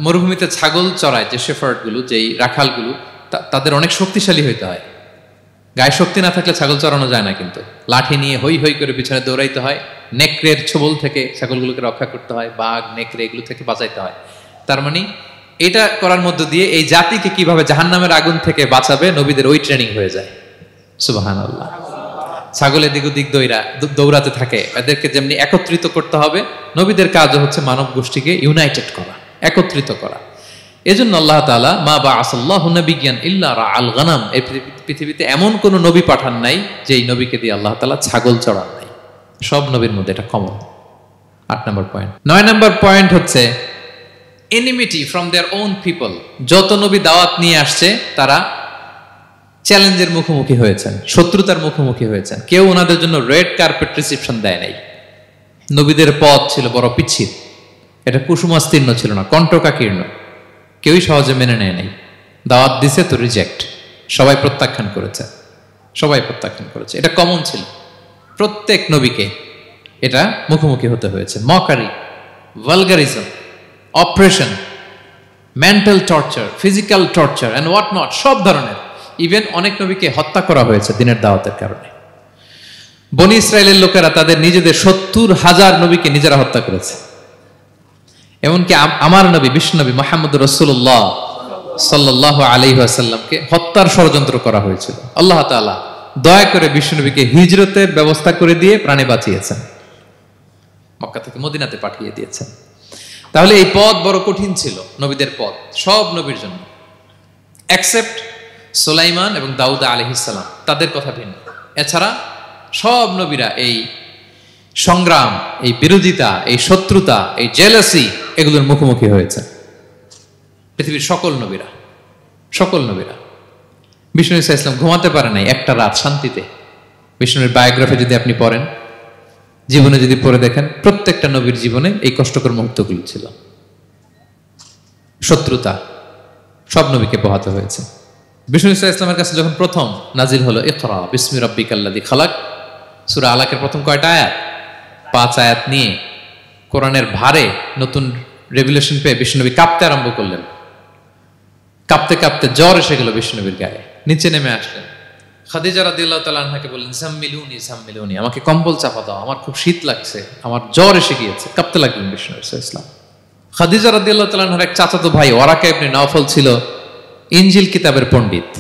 মরুভূমিতে ছাগল চড়ায়, যে শেফার্ডগুলো, যেই রাখালগুলো, তাদের অনেক শক্তিশালী হইতে হয়। গায়ে শক্তি না থাকলে ছাগল চড়ানো যায় না, কিন্তু লাঠি নিয়ে হই হই করে পিছনে দৌড়াইতে হয়, নেকড়ের ছোবল থেকে ছাগলগুলোকে রক্ষা করতে হয়, বাঘ নেকড়ে এগুলো থেকে বাঁচাইতে হয়। তার মানে এটা করার মধ্য দিয়ে এই জাতিকে কিভাবে জাহান্নামের আগুন থেকে বাঁচাবে নবীদের ওই ট্রেনিং হয়ে যায়। সুবহানাল্লাহ। ছাগল এদিক ওদিক দৌড়াতে থাকে, এদেরকে যেমনি একত্রিত করতে হবে, নবীদের কাজও হচ্ছে মানব গোষ্ঠীকে ইউনাইটেড করা, একত্রিত করা। এজন্য আল্লাহ তাআলা মা বাআসাল্লাহু নাবিয়্যান ইল্লা রাআল গানাম, এই পৃথিবীতে এমন কোন নবী পাঠান নাই যেই নবীকে দিয়ে আল্লাহ তাআলা ছাগল চড়ান নাই। সব নবীর মধ্যে এটা কমন। 8 নম্বর পয়েন্ট। 9 নম্বর পয়েন্ট হচ্ছে enmity from their own people. যত নবী দাওয়াত নিয়ে আসছে তারা চ্যালেঞ্জের মুখোমুখি হয়েছেন, শত্রুতার মুখোমুখি হয়েছেন। কেউ ওনাদের জন্য রেড কার্পেট রিসেপশন দেয় নাই। নবীদের পথ ছিল বড় পিচ্ছিল, এটা কুসুমাস্তীর্ণ ছিল না, কণ্টকাকীর্ণ। কেউই সহজে মেনে নেয় নাই। দাওয়াত দিছে তো রিজেক্ট, সবাই প্রত্যাখ্যান করেছে, সবাই প্রত্যাখ্যান করেছে। এটা কমন ছিল, প্রত্যেক নবীকে এটা মুখোমুখি হতে হয়েছে। Mockery, vulgarism, oppression, mental torture, physical torture and what not, সব ধরনের। ইভেন অনেক নবীকে হত্যা করা হয়েছে দিনের দাওয়াতের কারণে। বনি ইসরায়েলের লোকেরা তাদের নিজেদের 70,000 নবীকে নিজেরা হত্যা করেছে। এমনকি আমার নবী বিশ্বনবী মুহাম্মদ রাসূলুল্লাহ সাল্লাল্লাহু আলাইহি ওয়াসাল্লামকে হত্যার ষড়যন্ত্র করা হয়েছিল। আল্লাহ তাআলা দয়া করে বিশ্বনবীকে হিজরতের ব্যবস্থা করে দিয়ে প্রাণে বাঁচিয়েছেন, মক্কা থেকে মদিনাতে পাঠিয়ে দিয়েছেন। তাহলে এই পথ বড় কঠিন ছিল, নবীদের পথ, সব নবীর জন্য, এক্সেপ্ট সুলাইমান এবং দাউদ আলাইহিস সালাম, তাদের কথা ভিন্ন। এছাড়া সব নবীরা এই সংগ্রাম, এই বিরোধিতা, এই শত্রুতা, এই জেলাসি, এগুলোর মুখোমুখি হয়েছে পৃথিবীর সকল নবীরা, সকল নবীরা। বিষ্ণু ইসা ইসলাম ঘুমাতে পারে নাই একটা রাত শান্তিতে। বিষ্ণুর বায়োগ্রাফি যদি আপনি পড়েন, জীবনে যদি পড়ে দেখেন, প্রত্যেকটা নবীর জীবনে এই কষ্টকর মুহূর্তগুলো ছিল। শত্রুতা সব নবীকে পোহাতে হয়েছে। বিষ্ণু ইসা ইসলামের কাছে যখন প্রথম নাজিল হলো ইকরা বিসমি রাব্বিকাল্লাযী খালাক, সূরা আলাকের প্রথম কয়টা আয়াত? 5 আয়াত নিয়ে কোরআনের ভারে নতুন রেভেলেশন পেয়ে বিষ্ণুনবী কাঁপতে আরম্ভ করলেন। কাঁপতে কাঁপতে জ্বর এসে গেল বিষ্ণুনবীর গায়ে, নিচে নেমে আসলেন। খাদিজা রাদিয়াল্লাহু তাআলা আনহাকে বললেন, জাম্মিলুনি জাম্মিলুনি, আমাকে কম্বল চাপা দাও, আমার খুব শীত লাগছে, আমার জ্বর এসে গিয়েছে। কাঁপতে লাগলেন বিষ্ণু ইসা ইসলাম। খাদিজা রাদিয়াল্লাহু তাআলা আনহার এক চাচাতো ভাই ওয়ারাকা ইবনে নাওফল ছিল ইনজিল কিতাবের পণ্ডিত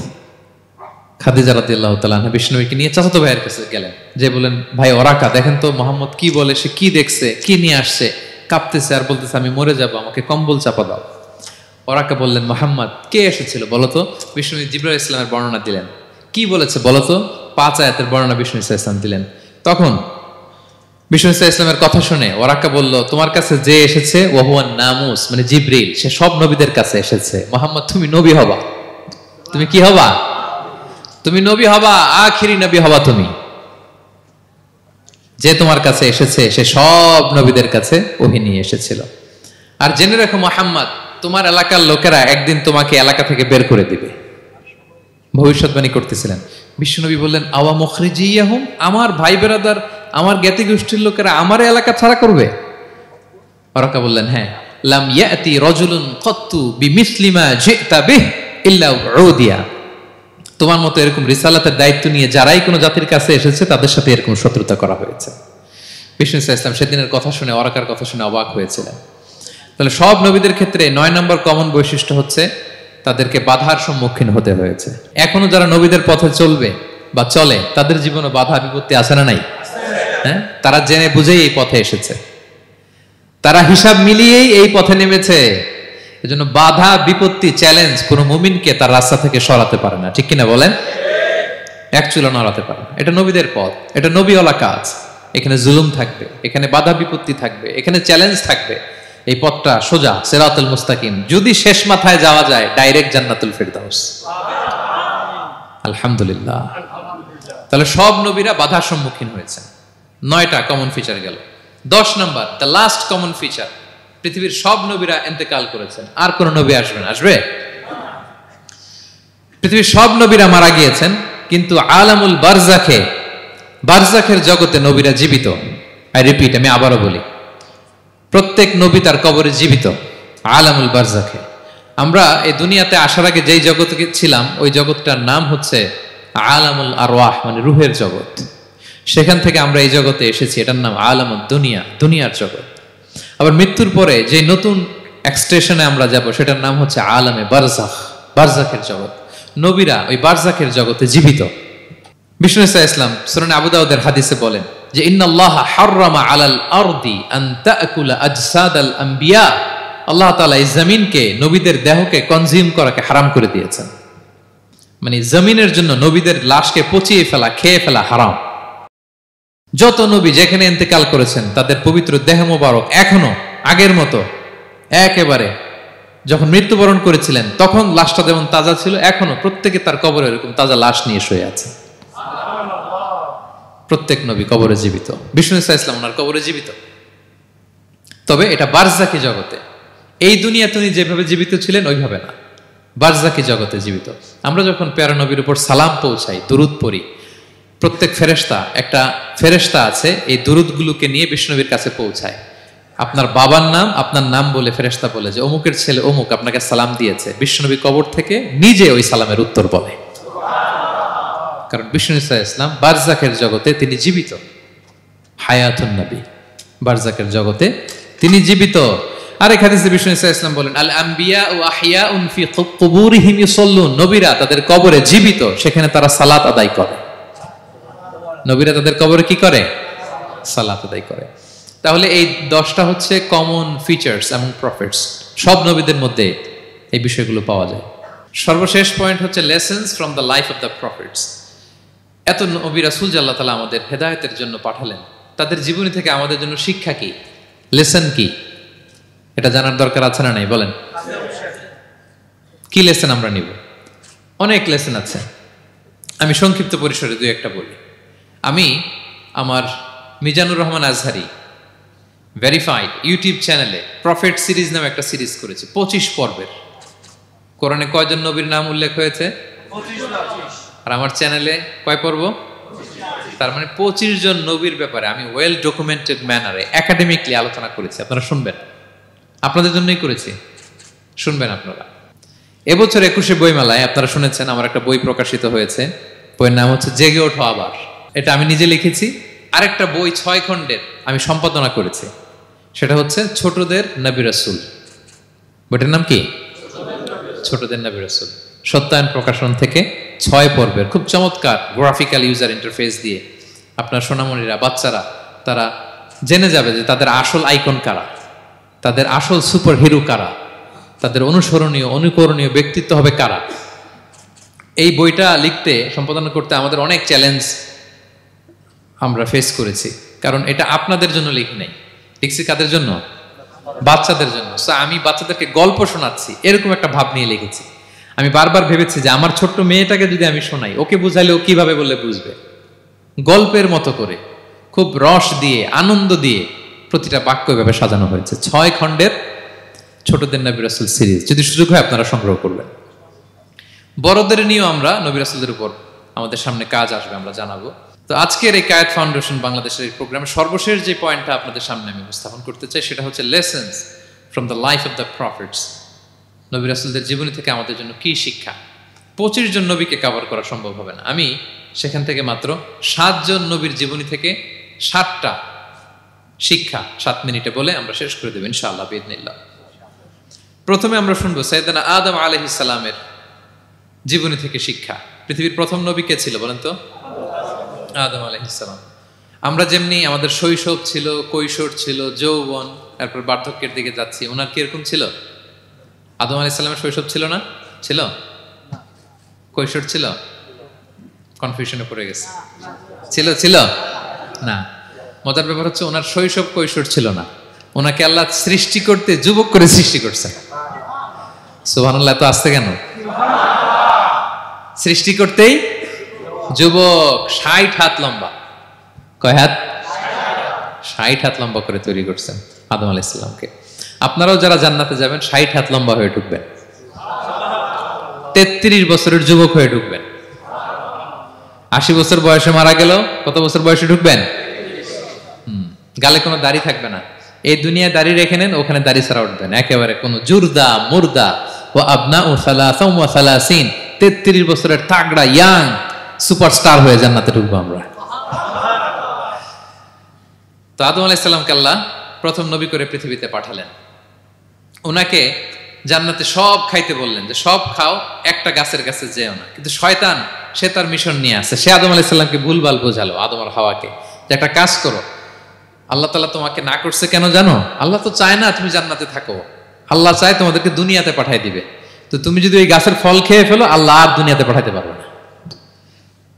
খাদিজা রাদিয়াল্লাহু তাআলা আনহা বিষ্ণুকে নিয়ে চাচাতো ভাইয়ের কাছে গেলেন, যে বলেন, ভাই ওরাকা দেখেন তো মোহাম্মদ কি বলে, সে কি দেখছে, কি নিয়ে আসছে, কাঁপতেছে আর বলতেছে আমি মরে যাব, আমাকে কম্বল চাপা দাও। ওরাকা বললেন, মোহাম্মদ কে এসেছিল বলতো? বিষ্ণু জিবরাইল ইসলামের বর্ণনা দিলেন। কি বলেছে বলতো? 5 আয়াতের বর্ণনা বিষ্ণু ইসলাম দিলেন। তখন বিষ্ণু ইসলামের কথা শুনে ওরাকা বলল, তোমার কাছে যে এসেছে ওয়াহুয়ান নামুস, মানে জিবরিল, সে সব নবীদের কাছে এসেছে। মোহাম্মদ তুমি নবী হবা, তুমি কি হবা? তুমি নবী হবা, আখিরি নবী হবা তুমি। যে তোমার কাছে এসেছে সে সব নবীদের কাছে ওহী নিয়ে এসেছিল। আর জেনে রাখো মোহাম্মদ, তোমার এলাকার লোকেরা একদিন তোমাকে এলাকা থেকে বের করে দিবে। ভবিষ্যৎবাণী করতেছিলেন। বিশ্বনবী বললেন, আওয়া মুখরিজিয়াহুম, আমার ভাই বেরাদার, আমার জ্ঞাতি গোষ্ঠীর লোকেরা আমার এলাকা ছাড়া করবে? ওরাকা বললেন, হ্যাঁ। লাম ইয়াতি রাজুলুন কাত্তু বিমিসলি মা জিতা বিহি ইল্লা উদিয়া, তোমার মতো এরকম রিসালাতের দায়িত্ব নিয়ে যারাই কোনো জাতির কাছে এসেছে তাদের সাথে এরকম শত্রুতা করা হয়েছে। বিষ্ণু ইসলাম সেদিনের কথা শুনে, ওরাকার কথা শুনে অবাক হয়েছিলেন। তাহলে সব নবীদের ক্ষেত্রে 9 নম্বর কমন বৈশিষ্ট্য হচ্ছে তাদেরকে বাধার সম্মুখীন হতে হয়েছে। এখনো যারা নবীদের পথে চলবে বা চলে তাদের জীবনে বাধা বিপত্তি আছে না নাই? হ্যাঁ, তারা জেনে বুঝেই এই পথে এসেছে, তারা হিসাব মিলিয়েই এই পথে নেমেছে। এজন্য বাধা বিপত্তি চ্যালেঞ্জ কোন মুমিনকে তার রাস্তা থেকে সরাতে পারে না, ঠিক কিনা বলেন? এক চুলো নড়াতে পারে না। এটা নবীদের পথ, এটা নবীওয়ালা কাজ। এখানে জুলুম থাকবে, এখানে বাধা বিপত্তি থাকবে, এখানে চ্যালেঞ্জ থাকবে। এই পথটা সোজা, সিরাতুল মুস্তাকিম। যদি শেষ মাথায় যাওয়া যায়, ডাইরেক্ট জান্নাতুল ফিরদাউস। আলহামদুলিল্লাহ। তাহলে সব নবীরা বাধার সম্মুখীন হয়েছে। 9টা কমন ফিচার গেল। 10 নম্বর, দ্য লাস্ট কমন ফিচার, পৃথিবীর সব নবীরা ইন্তেকাল করেছেন, আর কোন নবী আসবে না। আসবে? পৃথিবীর সব নবীরা মারা গিয়েছেন, কিন্তু আলামুল বারজাখে, বারজাখের জগতে নবীরা জীবিত। আই রিপিট, আমি আবারও বলি, প্রত্যেক নবী তার কবরে জীবিত আলামুল বারজাখে। আমরা এই দুনিয়াতে আসার আগে যেই জগতে ছিলাম, ওই জগৎটার নাম হচ্ছে আলামুল আরওয়াহ, মানে রুহের জগৎ। সেখান থেকে আমরা এই জগতে এসেছি, এটার নাম আলামুদ দুনিয়া, দুনিয়ার জগৎ। আবার মৃত্যুর পরে যে নতুন এক্সটেশনে আমরা যাব, সেটার নাম হচ্ছে আলামে বারজাখ, বারজাখের জগৎ। নবীরা ওই বারজাখের জগতে জীবিত। বিষ্ণু ইসলাম সুনানে আবু দাউদের হাদিসে বলেন যে, ইন্নাল্লাহা হাররামা আলাল আরদি আন তাকুলা আজসাদাল আম্বিয়া, আল্লাহ তাআলা এই জমিনকে, নবীদের দেহকে কনজিউম করাকে হারাম করে দিয়েছেন। মানে জমিনের জন্য নবীদের লাশকে পচিয়ে ফেলা, খেয়ে ফেলা হারাম। যত নবী যেখানে ইন্তেকাল করেছেন, তাদের পবিত্র দেহ মোবারক এখনো আগের মতো একেবারে যখন মৃত্যুবরণ করেছিলেন তখন লাশটা যেমন তাজা ছিল, এখনো প্রত্যেকে তার কবরে এরকম তাজা লাশ নিয়ে শুয়ে আছে। প্রত্যেক নবী কবরে জীবিত। বিষ্ণু ইসলাম ওনার কবরে জীবিত। তবে এটা বারজাকি জগতে। এই দুনিয়া তিনি যেভাবে জীবিত ছিলেন ওইভাবে না, বারজাকি জগতে জীবিত। আমরা যখন প্যারা নবীর উপর সালাম পৌঁছাই, দুরুদ পড়ি, প্রত্যেক ফেরেশতা, একটা ফেরেশতা আছে এই দুরুদগুলোকে নিয়ে বিষ্ণুবীর কাছে পৌঁছায়। আপনার বাবার নাম, আপনার নাম বলে ফেরেশতা বলে যে অমুকের ছেলে অমুক আপনাকে সালাম দিয়েছে। বিষ্ণুবী কবর থেকে নিজে ওই সালামের উত্তর বলে, কারণ বিষ্ণু ইসলাম বারজাকের জগতে তিনি জীবিত। হায়াতুন নবী, বারজাকের জগতে তিনি জীবিত। আরেক হাদিসে বিষ্ণু ইসলাম বলেন, আল আম্বিয়া ও আহিয়াউন ফি কুবুরিহিম ইউসাল্লুন, নবীরা তাদের কবরে জীবিত, সেখানে তারা সালাত আদায় করে। নবীরা তাদের কবরে কি করে? সালাত আদায় করে। তাহলে এই 10টা হচ্ছে কমন ফিচার্স এবং প্রফিটস। সব নবীদের মধ্যে এই বিষয়গুলো পাওয়া যায়। সর্বশেষ পয়েন্ট হচ্ছে lessons from the life of the profits. এত নবী রাসূল যে আল্লাহ তাআলা আমাদের হেদায়েতের জন্য পাঠালেন, তাদের জীবনী থেকে আমাদের জন্য শিক্ষা কি, লেসন কি, এটা জানার দরকার আছে না নাই? বলেন, কি লেসন আমরা নিব? অনেক লেসন আছে। আমি সংক্ষিপ্ত পরিসরে 2-1টা বলি। আমি আমার মিজানুর রহমান আজহারি ভেরিফাইড ইউটিউব চ্যানেলে প্রফেট সিরিজ নামে একটা সিরিজ করেছি, 25 পর্বের। কোরআনে কয়জন নবীর নাম উল্লেখ হয়েছে? 25। আর আমার চ্যানেলে কয় পর্ব? তার মানে 25 জন নবীর ব্যাপারে আমি ওয়েল ডকুমেন্টেড ম্যানারে একাডেমিকলি আলোচনা করেছি। আপনারা শুনবেন, আপনাদের জন্যই করেছি, শুনবেন আপনারা। এবছর 21শে বইমেলায় আপনারা শুনেছেন আমার একটা বই প্রকাশিত হয়েছে। বইয়ের নাম হচ্ছে জেগে ওঠো আবার। এটা আমি নিজে লিখেছি। আরেকটা বই 6 খণ্ডের আমি সম্পাদনা করেছি, সেটা হচ্ছে ছোটদের নবী রাসূল। বইটার নাম কি? ছোটদের নবী রাসূল। সত্যায়ন প্রকাশন থেকে 6 পর্বের খুব চমৎকার গ্রাফিক্যাল ইউজার ইন্টারফেস দিয়ে আপনার সোনামণিরা, বাচ্চারা তারা জেনে যাবে যে তাদের আসল আইকন কারা, তাদের আসল সুপার হিরো কারা, তাদের অনুসরণীয় অনুকরণীয় ব্যক্তিত্ব হবে কারা। এই বইটা লিখতে সম্পাদনা করতে আমাদের অনেক চ্যালেঞ্জ আমরা ফেস করেছি, কারণ এটা আপনাদের জন্য লিখি নাই, লিখছি কাদের জন্য? বাচ্চাদের জন্য। সো আমি বাচ্চাদেরকে গল্প শোনাচ্ছি এরকম একটা ভাব নিয়ে লিখেছি। আমি বারবার ভেবেছি যে আমার ছোট্ট মেয়েটাকে যদি আমি শোনাই, ওকে বুঝাইলে ও কিভাবে বললে বুঝবে। গল্পের মতো করে খুব রস দিয়ে আনন্দ দিয়ে প্রতিটা বাক্য এভাবে সাজানো হয়েছে। 6 খণ্ডের ছোটদের নবী রাসূল সিরিজ, যদি সুযোগ হয় আপনারা সংগ্রহ করবেন। বড়দের নিয়েও আমরা নবী রাসূলদের উপর আমাদের সামনে কাজ আসবে, আমরা জানাবো। তো আজকের এই কায়েত ফাউন্ডেশন বাংলাদেশের এই প্রোগ্রামে সর্বশেষ যে পয়েন্টটা আপনাদের সামনে আমি উপস্থাপন করতে চাই সেটা হচ্ছে lessons from the life of the profits. নবী রাসূলদের জীবনী থেকে আমাদের জন্য কি শিক্ষা। 25 জন নবীকে কভার করা সম্ভব হবে না, আমি সেখান থেকে মাত্র 7 জন নবীর জীবনী থেকে 7টা শিক্ষা 7 মিনিটে বলে আমরা শেষ করে দেব ইনশাআল্লাহ বিইذنিল্লাহ। প্রথমে আমরা শুনবো সাইয়েদনা আদম আলাইহিস সালামের জীবনী থেকে শিক্ষা। পৃথিবীর প্রথম নবী কে ছিল বলেন তো? আদম আলাইহিস সালাম। আমরা যেমনি আমাদের শৈশব ছিল, কৈশোর ছিল, যৌবন, তারপর বার্ধক্যের দিকে যাচ্ছি, ওনার কি এরকম ছিল? আদম আলাইহিস সালামের শৈশব ছিল না? ছিল? কৈশোর ছিল? কনফিউশনে পড়ে গেছে। ছিল? ছিল না। মজার ব্যাপার হচ্ছে ওনার শৈশব কৈশোর ছিল না, ওনাকে আল্লাহ সৃষ্টি করতে যুবক করে সৃষ্টি করছে। সুবহানাল্লাহ, এত আসতে কেন? সৃষ্টি করতেই যুবক, 60 হাত লম্বা। কয় হাত? 60 হাত লম্বা করে তৈরি করছেন আদম আলাইহিস সালামকে। আপনারাও যারা জান্নাতে যাবেন 60 হাত লম্বা হয়ে ঢুকবেন, 33 বছরের যুবক হয়ে ঢুকবেন। 80 বছর বয়সে মারা গেল, কত বছর বয়সে ঢুকবেন? গালে কোনো দাড়ি থাকবে না। এই দুনিয়ায় দাড়ি রেখে নেন, ওখানে দাড়ি ছাড়া উঠবেন একেবারে কোনো জুরদা মুর্দা ও আবনা ও সালাসাম ওয়া সালাসিন। 33 বছরের তাগড়া ইয়াং সুপারস্টার হয়ে জান্নাতে ঢুকবো আমরা। তো আদম আলাইহিস সালামকে আল্লাহ প্রথম নবী করে পৃথিবীতে পাঠালেন। ওনাকে জান্নাতে সব খাইতে বললেন যে সব খাও, একটা গাছের কাছে যেও না। কিন্তু শয়তান সে তার মিশন নিয়ে আসে, সে আদম আলাইহিস সালামকে ভুলভাল বোঝালো, আদম আর হাওয়াকে, যে একটা কাজ করো, আল্লাহ তাআলা তোমাকে না করছে কেন জানো? আল্লাহ তো চায় না তুমি জান্নাতে থাকো, আল্লাহ চায় তোমাদেরকে দুনিয়াতে পাঠিয়ে দিবে। তো তুমি যদি ওই গাছের ফল খেয়ে ফেলো, আল্লাহ আর দুনিয়াতে পাঠাতে পারবে না।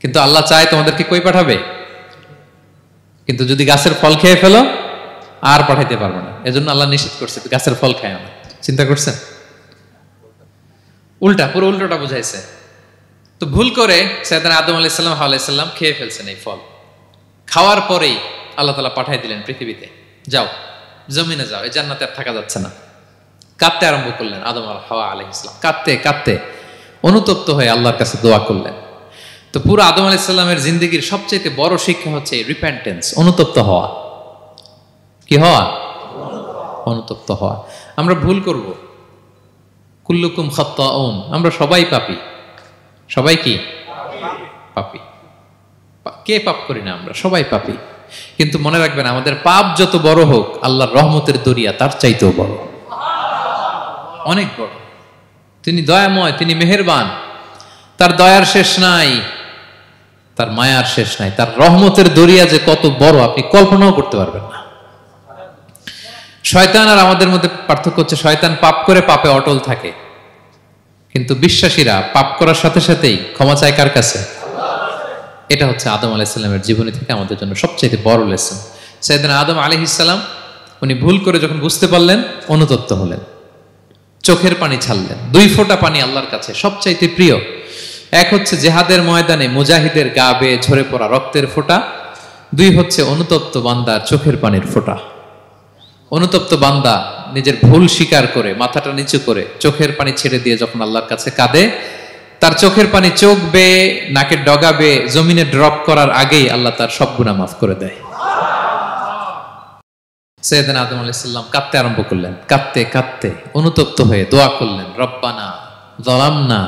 কিন্তু আল্লাহ চায় তোমাদেরকে কই পাঠাবে? কিন্তু যদি গাছের ফল খেয়ে ফেলো আর পাঠাইতে পারবে না। এজন্য আল্লাহ নিষেধ করছে গাছের ফল খায় না। চিন্তা করছেন? উল্টা, পুরো উল্টোটা বুঝাইছে। তো ভুল করে সাইয়েদনা আদম আলাইহিস সালাম, হাওয়া আলাইহিস সালাম খেয়ে ফেলছেন এই ফল। খাওয়ার পরেই আল্লাহ তাআলা পাঠিয়ে দিলেন পৃথিবীতে, যাও জমিনে যাও, এই জান্নাতে আর থাকা যাচ্ছে না। কাঁদতে আরম্ভ করলেন আদম আর হাওয়া আলাইহিস সালাম, কাঁদতে কাঁদতে অনুতপ্ত হয়ে আল্লাহর কাছে দোয়া করলেন। তো পুরো আদম আলাইহিস সালামের জিন্দেগির সবচেয়ে বড় শিক্ষা হচ্ছে রিপেন্টেন্স, অনুতপ্ত হওয়া। কি হওয়া? অনুতপ্ত হওয়া। আমরা ভুল করব, কুল্লুকুম খাত্তাউন, আমরা সবাই পাপী। সবাই কি পাপী? কে পাপ করি না? আমরা সবাই পাপী। কিন্তু মনে রাখবেন, আমাদের পাপ যত বড় হোক, আল্লাহর রহমতের দরিয়া তার চাইতেও বড়, অনেক বড়। তিনি দয়াময়, তিনি মেহেরবান, তার দয়ার শেষ নাই, তার মায়ার শেষ নাই, তার রহমতের দরিয়া যে কত বড় আপনি কল্পনাও করতে পারবেন না। শয়তান আর আমাদের মধ্যে পার্থক্য হচ্ছে, শয়তান পাপ করে পাপে অটল থাকে, কিন্তু বিশ্বাসীরা পাপ করার সাথে সাথেই ক্ষমা চায় কার কাছে? এটা হচ্ছে আদম আলাইহিস সালামের জীবনী থেকে আমাদের জন্য সবচেয়ে বড় লেসন। সাইয়েদনা আদম আলাইহিস সালাম উনি ভুল করে যখন বুঝতে পারলেন, অনুতপ্ত হলেন, চোখের পানি ছাড়লেন। 2 ফোঁটা পানি আল্লাহর কাছে সবচাইতে প্রিয়। এক হচ্ছে জেহাদের ময়দানে মুজাহিদের গা বেয়ে ঝরে পড়া রক্তের ফোঁটা, 2 হচ্ছে অনুতপ্ত বান্দার চোখের পানির ফোঁটা। অনুতপ্ত বান্দা নিজের ভুল স্বীকার করে মাথাটা নিচু করে চোখের পানি ছেড়ে দিয়ে যখন আল্লাহর কাছে কাঁদে, তার চোখের পানি চোখ বেয়ে নাকের ডগা বেয়ে জমিনে ড্রপ করার আগেই আল্লাহ তার সব গুনাহ মাফ করে দেয়। সাইয়েদনা আদম আলাইহিস সালাম কাঁদতে আরম্ভ করলেন, কাঁদতে কাঁদতে অনুতপ্ত হয়ে দোয়া করলেন, রব্বানা যালামনা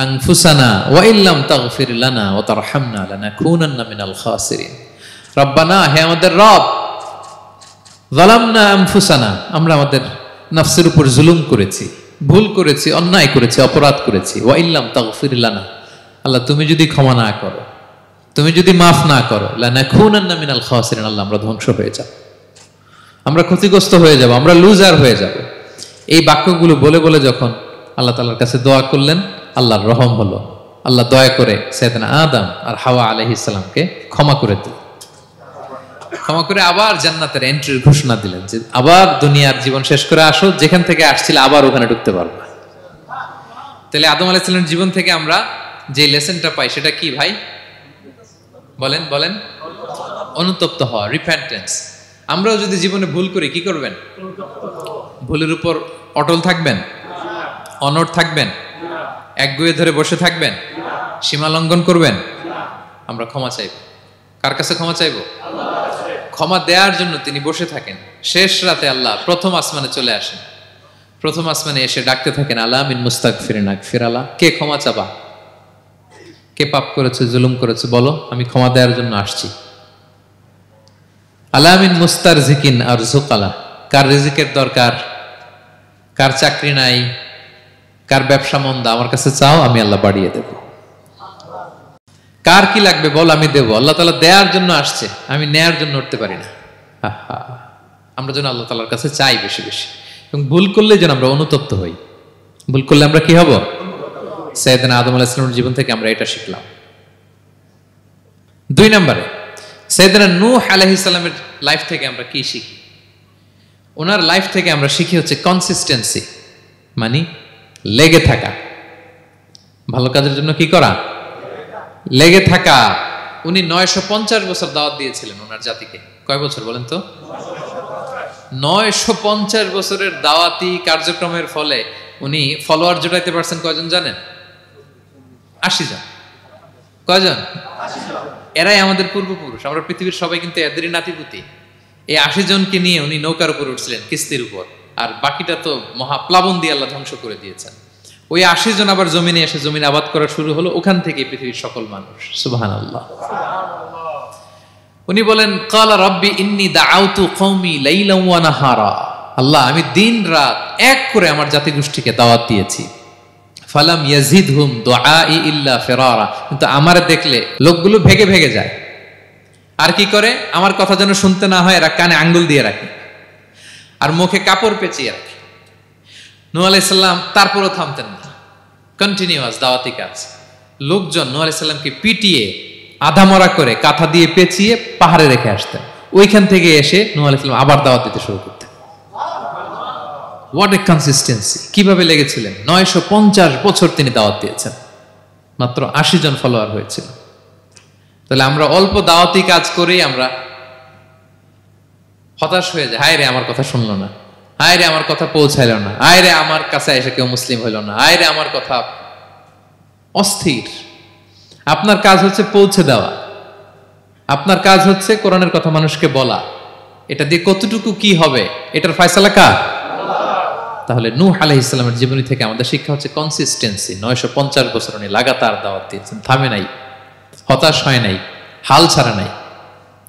আনফুসানা ওয়া ইল্লাম তাগফির লানা ওয়া তারহামনা লানাকুনান্না মিনাল খাসিরিন। রব্বানা, হে আমাদের রব, যালামনা আনফুসানা, আমরা আমাদের নফসের উপর জুলুম করেছি, ভুল করেছি, অন্যায় করেছি, অপরাধ করেছি। ওয়া ইল্লাম তাগফির লানা, আল্লাহ তুমি যদি ক্ষমা না করো, তুমি যদি মাফ না করো, লানাকুনান্না মিনাল খাসিরিন, আল্লাহ আমরা ধ্বংস হয়ে যাব, আমরা ক্ষতিগ্রস্ত হয়ে যাব, আমরা লুজার হয়ে যাব। এই বাক্যগুলো বলে বলে যখন আল্লাহ তাআলার কাছে দোয়া করলেন, আল্লাহর রহম হলো। আল্লাহ দয়া করে সাইয়েদনা আদম আর হাওয়া আলাইহিস সালামকে ক্ষমা করে দিলেন। ক্ষমা করে আবার জান্নাতের এন্ট্রির ঘোষণা দিলেন যে আবার দুনিয়ার জীবন শেষ করে আসো, যেখান থেকে আসছিল আবার ওখানে ঢুকতে পারবে। তাহলে আদম আলাইহিস সালামের জীবন থেকে আমরা যে লেসনটা পাই সেটা কি ভাই? বলেন বলেন। অনুতপ্ত হওয়া, রিপেন্টেন্স। আমরাও যদি জীবনে ভুল করি কি করবেন? ভুলের উপর অটল থাকবেন? অনড় থাকবেন? একগুঁয়ে ধরে বসে থাকবেন? সীমা লঙ্ঘন করবেন? আমরা ক্ষমা চাইব। কার কাছে ক্ষমা চাইব? ক্ষমা দেওয়ার জন্য তিনি বসে থাকেন। শেষ রাতে আল্লাহ প্রথম আসমানে চলে আসেন। প্রথম আসমানে এসে ডাকতে থাকেন, আলা মিন মুস্তাগফিরিন আগফির আলা, কে ক্ষমা চাবা? কে পাপ করেছে, জুলুম করেছে, বলো, আমি ক্ষমা দেওয়ার জন্য আসছি। আলা মিন মুস্তারজিকিন আরযুক আলা, কার রিজিকের দরকার, কার চাকরি নাই, কার ব্যবসা মন্দা, আমার কাছে চাও, আমি আল্লাহ বাড়িয়ে দেব। কার কি লাগবে বল, আমি দেব। আল্লাহ তাআলা দেওয়ার জন্য আসছে, আমি নেয়ার জন্য উঠতে পারি না। আমরা যেন আল্লাহ তাআলার কাছে চাই বেশি বেশি, এবং ভুল করলে যেন আমরা অনুতপ্ত হই। ভুল করলে আমরা কি হব? সাইয়েদনা আদম আলাইহিস সালামের জীবন থেকে আমরা এটা শিখলাম। 2 নম্বরে সাইয়েদনা নূহ আলাইহিস সালামের লাইফ থেকে আমরা কি শিখি? ওনার লাইফ থেকে আমরা শিখি হচ্ছে কনসিস্টেন্সি, মানে লেগে থাকা। ভালো কাজের জন্য কি করা? লেগে থাকা। উনি 950 বছর দাওয়াত দিয়েছিলেন ওনার জাতিকে। কয় বছর বলেন তো? 950 বছরের দাওয়াতি কার্যক্রমের ফলে উনি ফলোয়ার জোটাইতে পারছেন কয়জন জানেন? 80 জন। কয়জন? 80 জন। এরাই আমাদের পূর্বপুরুষ। আমরা পৃথিবীর সবাই কিন্তু এদেরই নাতিপুতি। এই 80 জনকে নিয়ে উনি নৌকার উপর উঠছিলেন, কিস্তির উপর, আর বাকিটা তো মহাপ্লাবন দিয়ে আল্লাহ ধ্বংস করে দিয়েছেন। ওই 80 জন আবার জমিনে এসে জমিন আবাদ করা শুরু হলো, ওখান থেকে পৃথিবীর সকল মানুষ। সুবহানাল্লাহ। উনি বলেন, ক্বালা রাব্বি ইন্নী দাআউতু কওমি লাইলান ওয়া নাহারা, আল্লাহ আমি দিন রাত এক করে আমার জাতিগোষ্ঠীকে দাওয়াত দিয়েছি। ফালাম ইয়াজিদহুম দুআই ইল্লা ফিরারা, কিন্তু আমার দেখলে লোকগুলো ভেগে ভেগে যায়। আর কি করে? আমার কথা যেন শুনতে না হয়, এরা কানে আঙ্গুল দিয়ে রাখে আর মুখে কাপড় পেঁচিয়ে রাখে। নূহ আলাইহিস সালাম তারপরও থামতেন না, কন্টিনিউয়াস দাওয়াতি কাজ। লোকজন নূহ আলাইহিস সালামকে পিটিয়ে আধামরা করে কাঁথা দিয়ে পেঁচিয়ে পাহাড়ে রেখে আসতেন। ওইখান থেকে এসে নূহ আলাইহিস সালাম আবার দাওয়াত দিতে শুরু করতেন। What a consistency! কিভাবে লেগেছিলেন! 950 বছর তিনি দাওয়াত দিয়েছেন, মাত্র 80 জন ফলোয়ার হয়েছিল। তাহলে আমরা অল্প দাওয়াতি কাজ করেই আমরা হতাশ হয়ে যাই। হায় রে, আমার কথা শুনলো না, হায় রে আমার কথা পৌঁছাইল না, হায় রে আমার কাছে এসে কেউ মুসলিম হইল না, হায় রে আমার কথা। অস্থির। আপনার কাজ হচ্ছে পৌঁছে দেওয়া, আপনার কাজ হচ্ছে কোরআনের কথা মানুষকে বলা। এটা দিয়ে কতটুকু কি হবে এটার ফয়সালা কার? তাহলে নূহ আলাইহিস সালামের জীবনী থেকে আমাদের শিক্ষা হচ্ছে কনসিস্টেন্সি। 950 বছর উনি লাগাতার দাওয়াত দিয়েছেন, থামে নাই, হতাশ হয় নাই, হাল ছাড়ে নাই।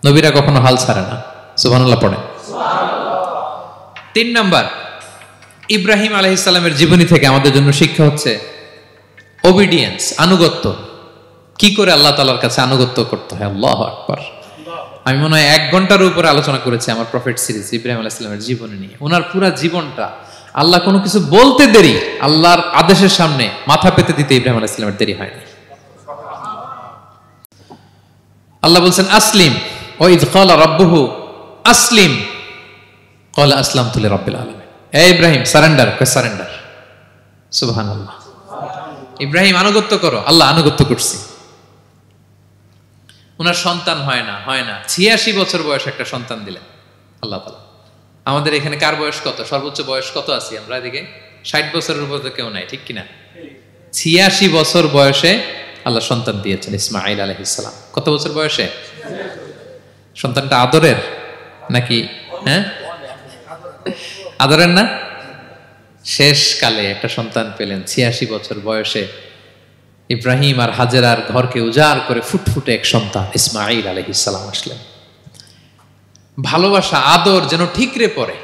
নবীরা কখনো হাল ছাড়ে না। সুবহানাল্লাহ পড়ে। 3 নাম্বার, ইব্রাহিম আলাইহিস সালামের জীবনী থেকে আমাদের জন্য শিক্ষা হচ্ছে ওবিডিয়েন্স, আনুগত্য। কি করে আল্লাহ তাআলার কাছে আনুগত্য করতে হয়। আল্লাহু আকবার। আমি মনে হয় 1 ঘন্টার উপরে আলোচনা করেছি আমার প্রফেট সিরিজ ইব্রাহিম আলাইহিস সালামের জীবনী নিয়ে। ওনার পুরো জীবনটা, আল্লাহ কোনো কিছু বলতে দেরি, আল্লাহর আদেশের সামনে মাথা পেতে দিতে ইব্রাহিম আলাইহিস সালামের দেরি হয়নি। আল্লাহ বলছেন আসলিম, ওয়া ইয ক্বালা রাব্বুহু আসলিম ক্বালা আসলামতু লিরাব্বিল আলামিন। হে ইব্রাহিম সারেন্ডার, কই সারেন্ডার। সুবহানাল্লাহ। ইব্রাহিম আনুগত্য করো, আল্লাহ আনুগত্য করছি। ওনার সন্তান হয় না 86 বছর বয়সে একটা সন্তান দিলেন আল্লাহ তাআলা। আমাদের এখানে কার বয়স কত? সর্বোচ্চ বয়স কত আছি আমরা? এদিকে 60 বছরের উপর তো কেউ নাই, ঠিক কিনা? 86 বছর বয়সে আল্লাহ সন্তান দিয়েছেন, ইসমাঈল আলাইহিস সালাম। কত বছর বয়সে? সন্তানটা আদরের নাকি? হ্যাঁ, আদরের না? শেষ কালে একটা সন্তান পেলেন 86 বছর বয়সে। ইব্রাহিম আর হাজেরার ঘরকে উজাড় করে ফুটফুটে এক সন্তান ইসমাঈল আলাইহিস সালাম আসলেন। ভালোবাসা, আদর যেন ঠিকরে পড়ে,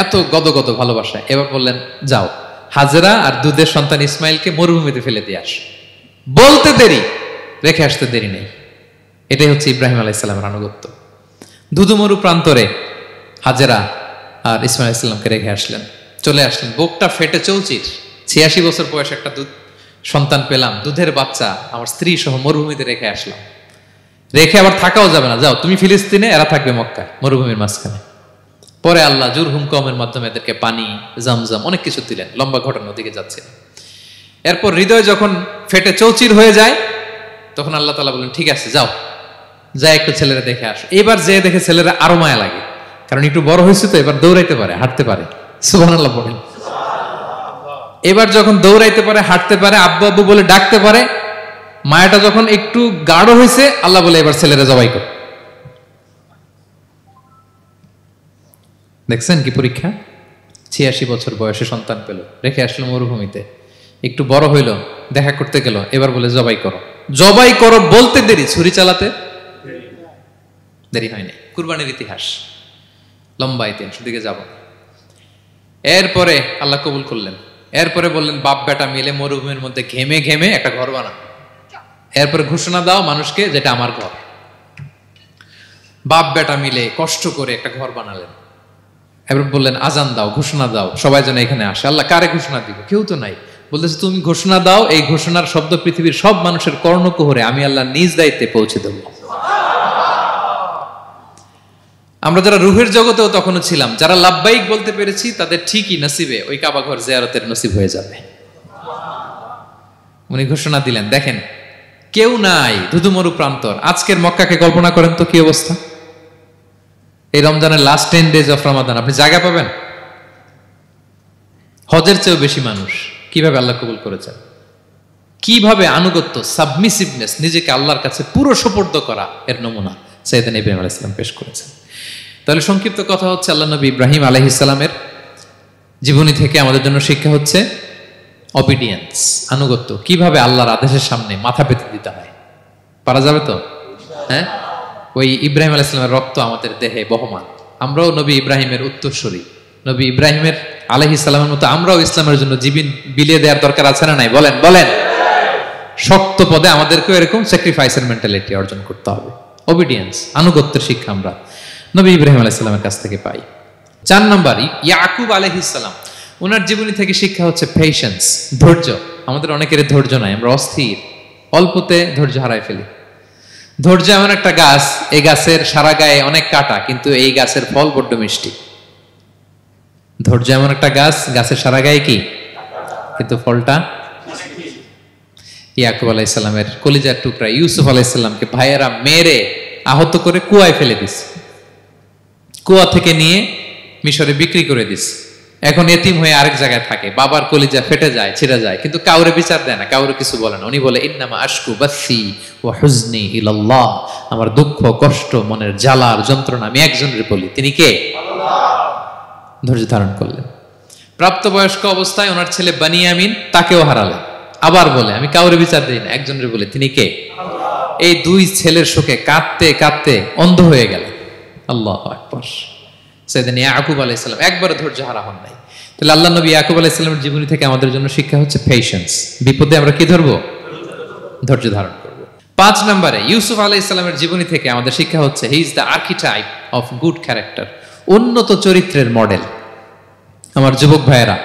এত গদগদ ভালোবাসা। এবার বললেন যাও হাজেরা আর দুধের সন্তান ইসমাইলকে মরুভূমিতে ফেলে দিয়ে আস। বলতে দেরি, রেখে আসতে দেরি নেই। এটাই হচ্ছে ইব্রাহিম আলাইহিস সালামের আনুগত্য। ধুধুমরু প্রান্তরে হাজেরা আর ইসমাইল আলাইহিস সালামকে রেখে আসলেন, চলে আসলেন। বুকটা ফেটে চৌচির, 86 বছর বয়সে একটা দুধ সন্তান পেলাম, দুধের বাচ্চা আমার স্ত্রী সহ মরুভূমিতে রেখে আসলাম। রেখে আবার থাকাও যাবে না, যাও তুমি ফিলিস্তিনে, এরা থাকবে মক্কায় মরুভূমির মাঝখানে। পরে আল্লাহ জুরহুম কওমের মাধ্যমে এদেরকে পানি, জামজাম অনেক কিছু দিলেন। লম্বা ঘটনার দিকে যাচ্ছে। এরপর হৃদয় যখন ফেটে চৌচির হয়ে যায়, তখন আল্লাহ তাআলা বলেন ঠিক আছে যাও, যা একটু ছেলেরা দেখে আসো। এবার যে দেখে ছেলেরা আরো মায়া লাগে, কারণ একটু বড় হয়েছে তো, এবার দৌড়াইতে পারে, হাঁটতে পারে। সুবহানাল্লাহ বলেন। এবার যখন দৌড়াইতে পারে, হাঁটতে পারে, আব্বু আব্বু বলে ডাকতে পারে, মায়াটা যখন একটু গাঢ় হয়েছে, আল্লাহ বলে এবার ছেলেরা জবাই কর। দেখছেন কি পরীক্ষা? 86 বছর বয়সে সন্তান পেল, রেখে আসলো মরুভূমিতে, একটু বড় হইল, দেখা করতে গেল, এবার বলে জবাই করো। জবাই করো বলতে দেরি, ছুরি চালাতে দেরি হয়নি। কুরবানির ইতিহাস লম্বা, ইতিহাস দিকে যাব। এরপরে আল্লাহ কবুল করলেন। এরপরে বললেন বাপ বেটা মিলে মরুভূমির মধ্যে ঘেমে ঘেমে একটা ঘর বানাও। এরপরে ঘোষণা দাও মানুষকে, যেটা আমার ঘর। বাপ বেটা মিলে কষ্ট করে একটা ঘর বানালেন। এবার বললেন আজান দাও, ঘোষণা দাও, সবাই যেন এখানে আসে। আল্লাহ কারে ঘোষণা দিব? কেউ তো নাই। বলতেছে তুমি ঘোষণা দাও, এই ঘোষণার শব্দ পৃথিবীর সব মানুষের কর্ণকুহরে আমি আল্লাহ নিজ দায়িত্বে পৌঁছে দেব। আমরা যারা রুহের জগতেও তখনও ছিলাম, যারা লাব্বাইক বলতে পেরেছি, তাদের ঠিকই নসিবে ওই কাবা ঘর জিয়ারতের নসিব হয়ে যাবে। উনি ঘোষণা দিলেন, দেখেন কেউ নাই, ধুধুমরু প্রান্তর। আজকের মক্কাকে কল্পনা করেন তো কি অবস্থা। এই রমজানের লাস্ট 10 days অফ রমাদান আপনি জায়গা পাবেন? হজের চেয়েও বেশি মানুষ। কিভাবে আল্লাহ কবুল করেছেন, কিভাবে আনুগত্য, সাবমিসিভনেস, নিজেকে আল্লাহর কাছে পুরো সুপর্দ করা, এর নমুনা সাইয়েদনা ইব্রাহিম আলাইহিস সালাম পেশ করেছেন। তাহলে সংক্ষিপ্ত কথা হচ্ছে, আল্লাহ নবী ইব্রাহিম আলাইহিস সালামের জীবনী থেকে আমাদের জন্য শিক্ষা হচ্ছে অবিডিয়েন্স, আনুগত্য। কিভাবে আল্লাহর আদেশের সামনে মাথা পেতে দিতে হয়। পারা যাবে তো? হ্যাঁ, ওই ইব্রাহিম আলাইহিস সালামের রক্ত আমাদের দেহে বহমান। আমরাও নবী ইব্রাহিমের উত্তরসূরি। নবী ইব্রাহিমের আলাইহিস সালামের মতো আমরাও ইসলামের জন্য জীবন বিলিয়ে দেওয়ার দরকার আছে না নাই? বলেন বলেন। শক্ত পদে আমাদেরকেও এরকম স্যাক্রিফাইসের মেন্টালিটি অর্জন করতে হবে। অবিডিয়েন্স, আনুগত্যের শিক্ষা আমরা নবী ইব্রাহিম আলাইহিস সালামের কাছ থেকে পাই। 4 নম্বর, ইয়াকুব আলাইহিস সালাম, ওনার জীবনী থেকে শিক্ষা হচ্ছে পেশেন্স, ধৈর্য। আমাদের অনেকের ধৈর্য নাই, আমরা অস্থির, অল্পতে ধৈর্য হারাই ফেলি। ধৈর্য এমন একটা গাছ, এই গাছের সারা গায়ে অনেক কাঁটা, কিন্তু এই গাছের ফল বড্ড মিষ্টি। ধৈর্য এমন একটা গাছ, গাছের সারা গায়ে কি, কিন্তু ফলটা। ইয়াকুব আলাইহিস সালামের কলিজার টুকরা ইউসুফ আলাইহিস সালামকে ভাইয়েরা মেরে আহত করে কুয়ায় ফেলে দিছে। কুয়া থেকে নিয়ে মিশরে বিক্রি করে দিছে। এখন এতিম হয়ে আরেক জায়গায় থাকে। বাবার কলিজা ফেটে যায়, ছিঁড়ে যায়, কিন্তু কাউরে বিচার দেয় না, কাউরে কিছু বলে না। উনি বলে ইন্নামা আশকু বাসি ওয়া হুজনি ইলাল্লাহ, আমার দুঃখ, কষ্ট, মনের জ্বালার যন্ত্রণা আমি একজনের বলি, তিনি কে? আল্লাহ। ধৈর্য ধারণ করলেন। প্রাপ্তবয়স্ক অবস্থায় ওনার ছেলে বানিয়ামিন, তাকেও হারালেন। আবার বলে আমি কাউরে বিচার দিই না, একজনের বলে, তিনি কে? আল্লাহ। এই 2 ছেলের শোকে কাঁদতে কাঁদতে অন্ধ হয়ে গেলেন। আল্লাহু আকবার। সাইয়েদনা ইয়াকুব আলাইহিস সালাম একবার ধৈর্য হারা হন নাই। তাহলে আল্লাহ নবী ইয়াকুব আলাইহিস সালামের জীবনী থেকে আমাদের জন্য শিক্ষা হচ্ছে পেশেন্স। বিপদে আমরা কি ধরবো? ধৈর্য ধারণ করব। 5 নম্বরে ইউসুফ আলাইহিস সালামের জীবনী থেকে আমাদের শিক্ষা হচ্ছে he is the archetype of good character, উন্নত চরিত্রের মডেল। আমার যুবক ভাইয়েরা,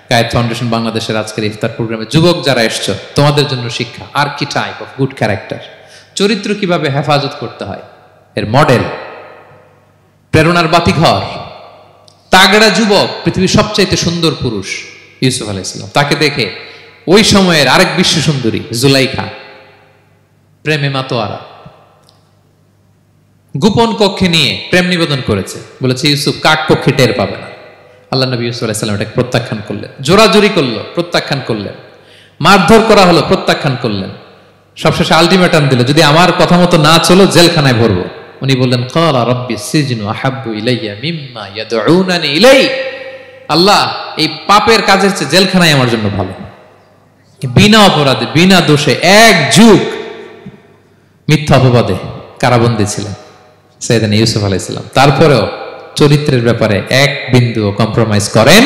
কায়েদ ফাউন্ডেশন বাংলাদেশের আজকের ইফতার প্রোগ্রামে যুবক যারা এসছো, তোমাদের জন্য শিক্ষা আর্কিটাইপ অফ গুড ক্যারেক্টার, চরিত্র কিভাবে হেফাজত করতে হয়, এর মডেল, প্রেরণার বাতিঘর। তাগড়া যুবক, পৃথিবীর সবচাইতে সুন্দর পুরুষ ইউসুফ আলাইহিস সালাম। তাকে দেখে ওই সময়ের আরেক বিশ্ব সুন্দরী জুলাইখা প্রেমে মাতোয়ারা, গোপন কক্ষে নিয়ে প্রেম নিবেদন করেছে। বলেছে ইউসুফ কাক পক্ষে টের পাবে না। আল্লাহ নবী ইউসুফ আলাইহিস সালাম এটাকে প্রত্যাখ্যান করলেন। জোরাজুরি করলো, প্রত্যাখ্যান করলেন। মারধর করা হলো, প্রত্যাখ্যান করলেন। সবশেষে আলটিমেটাম দিল, যদি আমার কথা মতো না চলো জেলখানায় ভরবো। উনি বললেন ক্বালা রাব্বি সিজনু আহাব্বু ইলাইয়া মিম্মা ইয়াদউনানি ইলাই, আল্লাহ এই পাপের কাজের চেয়ে জেলখানায় আমার জন্য ভালো। বিনা অপরাধে, বিনা দোষে 1 যুগ মিথ্যা অপবাদে কারাবন্দী ছিলেন সাইয়েদনা ইউসুফ আলাইহিস সালাম। তারপরেও চরিত্রের ব্যাপারে 1 বিন্দুও কম্প্রোমাইজ করেন।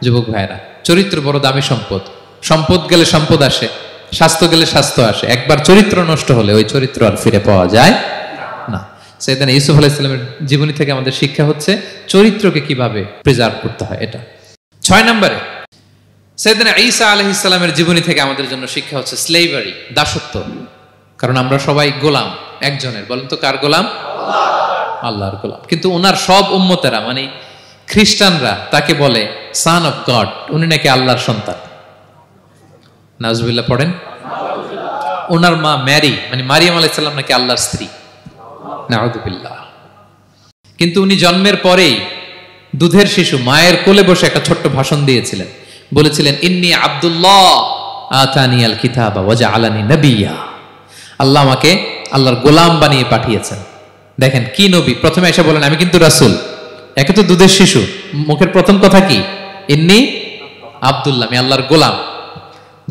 যুবক ভাইরা, চরিত্র বড় দামি সম্পদ। সম্পদ গেলে সম্পদ আসে, স্বাস্থ্য গেলে স্বাস্থ্য আসে, একবার চরিত্র নষ্ট হলে ওই চরিত্র আর ফিরে পাওয়া যায় না। সাইয়েদনা ইউসুফ আলাইহিস সালামের জীবনী থেকে আমাদের শিক্ষা হচ্ছে চরিত্রকে কিভাবে প্রিজার্ভ করতে হয়। এটা 6 নম্বরে সাইয়েদনা ঈসা আলাইহিস সালামের জীবনী থেকে আমাদের জন্য শিক্ষা হচ্ছে স্লেভারি, দাসত্ব। কারণ আমরা সবাই গোলাম একজনের। বলেন তো কার গোলাম? আল্লাহর গোলাম। কিন্তু ওনার সব উম্মতেরা মানে খ্রিস্টানরা তাকে বলে সান অফ গড, উনি নাকি আল্লাহর সন্তান। নাউজুবিল্লাহ পড়েন। ওনার মা ম্যারি মানে মারিয়াম আলাইহিস সালাম নাকি আল্লাহর স্ত্রী। নাউযুবিল্লাহ। কিন্তু উনি জন্মের পরেই দুধের শিশু মায়ের কোলে বসে একটা ছোট্ট ভাষণ দিয়েছিলেন, বলেছিলেন ইন্নী আব্দুল্লাহ আতানিয়াল কিতাবা ওয়া জাআলানি নাবিয়্যা। আল্লাহ আমাকে আল্লাহর গোলাম বানিয়ে পাঠিয়েছেন। দেখেন কি নবী, প্রথমে এসে বলেন আমি কিন্তু রাসূল। একে তো দুধের শিশু, মুখের প্রথম কথা কি? ইন্নী আব্দুল্লাহ, আমি আল্লাহর গোলাম।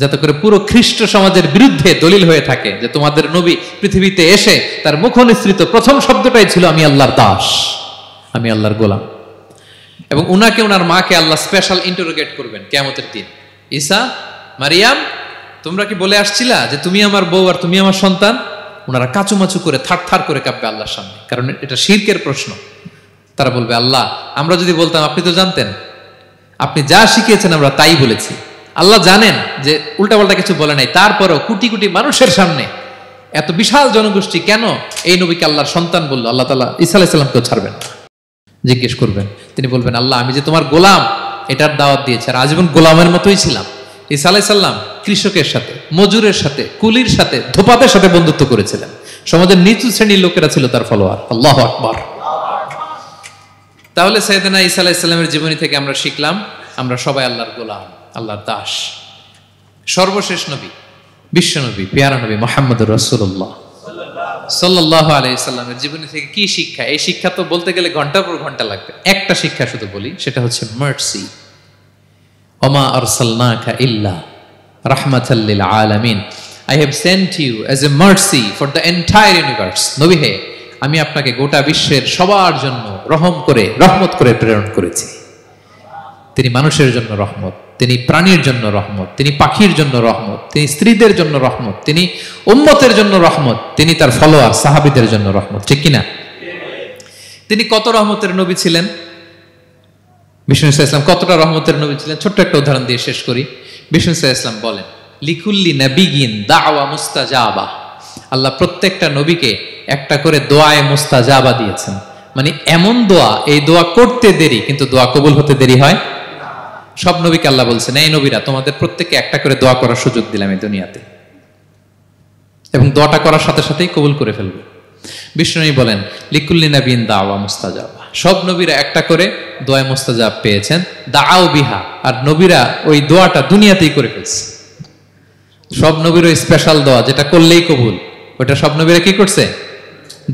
যাতে করে পুরো খ্রিস্ট সমাজের বিরুদ্ধে দলিল হয়ে থাকে যে তোমাদের নবী পৃথিবীতে এসে তার মুখ নিঃসৃত প্রথম শব্দটাই ছিল আমি আল্লাহর দাস, আমি আল্লাহর গোলাম। এবং উনাকে ওনার মাকে আল্লাহ স্পেশাল ইন্টারোগেট করবেন কিয়ামতের দিন। ঈসা, মারিয়াম, তোমরা কি বলে আসছিলা যে তুমি আমার বউ আর তুমি আমার সন্তান? ওনারা কাচুমাচু করে থার করে কাঁপবে আল্লাহর সামনে, কারণ এটা শিরকের প্রশ্ন। তারা বলবে আল্লাহ আমরা যদি বলতাম আপনি তো জানতেন, আপনি যা শিখিয়েছেন আমরা তাই বলেছি। আল্লাহ জানেন যে উল্টাপাল্টা কিছু বলে নাই, তারপরেও কোটি কোটি মানুষের সামনে এত বিশাল জনগোষ্ঠী কেন এই নবীকে আল্লাহর সন্তান বললো? আল্লাহ তাআলা ঈসা আলাইহিস সালামকেও ছাড়বেন না, জিজ্ঞেস করবেন। তিনি বলবেন আল্লাহ আমি যে তোমার গোলাম এটার দাওয়াত দিয়েছি, আর আজীবন গোলামের মতোই ছিলাম। ঈসা আলাইহিস সালাম কৃষকের সাথে, মজুরের সাথে, কুলির সাথে, ধোপাদের সাথে বন্ধুত্ব করেছিলেন। সমাজের নিচু শ্রেণীর লোকেরা ছিল তার ফলোয়ার। আল্লাহু আকবার। তাহলে সাইয়েদনা ঈসা আলাইহিস সালামের জীবনী থেকে আমরা শিখলাম আমরা সবাই আল্লাহর গোলাম, আল্লাহর দাস। সর্বশেষ নবী, বিশ্ব নবী, পেয়ারা নবী মুহাম্মদুর রাসূলুল্লাহ সাল্লাল্লাহু আলাইহি সাল্লামের জীবনী থেকে কি শিক্ষা? এই শিক্ষা তো বলতে গেলে ঘন্টার পর ঘন্টা লাগবে। একটা শিক্ষা শুধু বলি, সেটা হচ্ছে মার্সি। ওমা আরসালনাকা ইল্লা রাহমাতাল লিল আলামিন। I have sent you as a mercy for the entire universe. নবী হে, আমি আপনাকে গোটা বিশ্বের সবার জন্য রহমত করে প্রেরণ করেছি। তিনি মানুষের জন্য রহমত, তিনি প্রাণীর জন্য রহমত, তিনি পাখির জন্য রহমত, তিনি স্ত্রীদের জন্য রহমত, তিনি উম্মতের জন্য রহমত, তিনি তার ফলোয়ার সাহাবীদের জন্য রহমত। ঠিক কিনা? তিনি কত রহমতের নবী ছিলেন? বিষ্ণু ইসলাম কতটা রহমতের নবী ছিলেন? ছোট্ট একটা উদাহরণ দিয়ে শেষ করি। বিষ্ণু ইসলাম বলেন লিকুল্লি নাবিয়িন দাওয়া মুস্তাজাবা। আল্লাহ প্রত্যেকটা নবীকে একটা করে দোয়ায়ে মুস্তাজাবা দিয়েছেন। মানে এমন দোয়া, এই দোয়া করতে দেরি কিন্তু দোয়া কবুল হতে দেরি হয়। সব নবীকে আল্লাহ বলছেন এই নবীরা তোমাদের প্রত্যেককে একটা করে দোয়া করার সুযোগ দিলাম এই দুনিয়াতে, এবং দোয়াটা করার সাথে সাথেই কবুল করে ফেলবে। বিষ্ণু বলেন লিকুল্লি নাবিয়িন দাওয়া মুস্তাজাবা। সব নবীরা একটা করে দোয়া মুস্তাজাব পেয়েছেন, দাআউ বিহা। আর নবীরা ওই দোয়াটা দুনিয়াতেই করে ফেলছে। সব নবীর ওই স্পেশাল দোয়া যেটা করলেই কবুল, ওটা সব নবীরা কি করছে?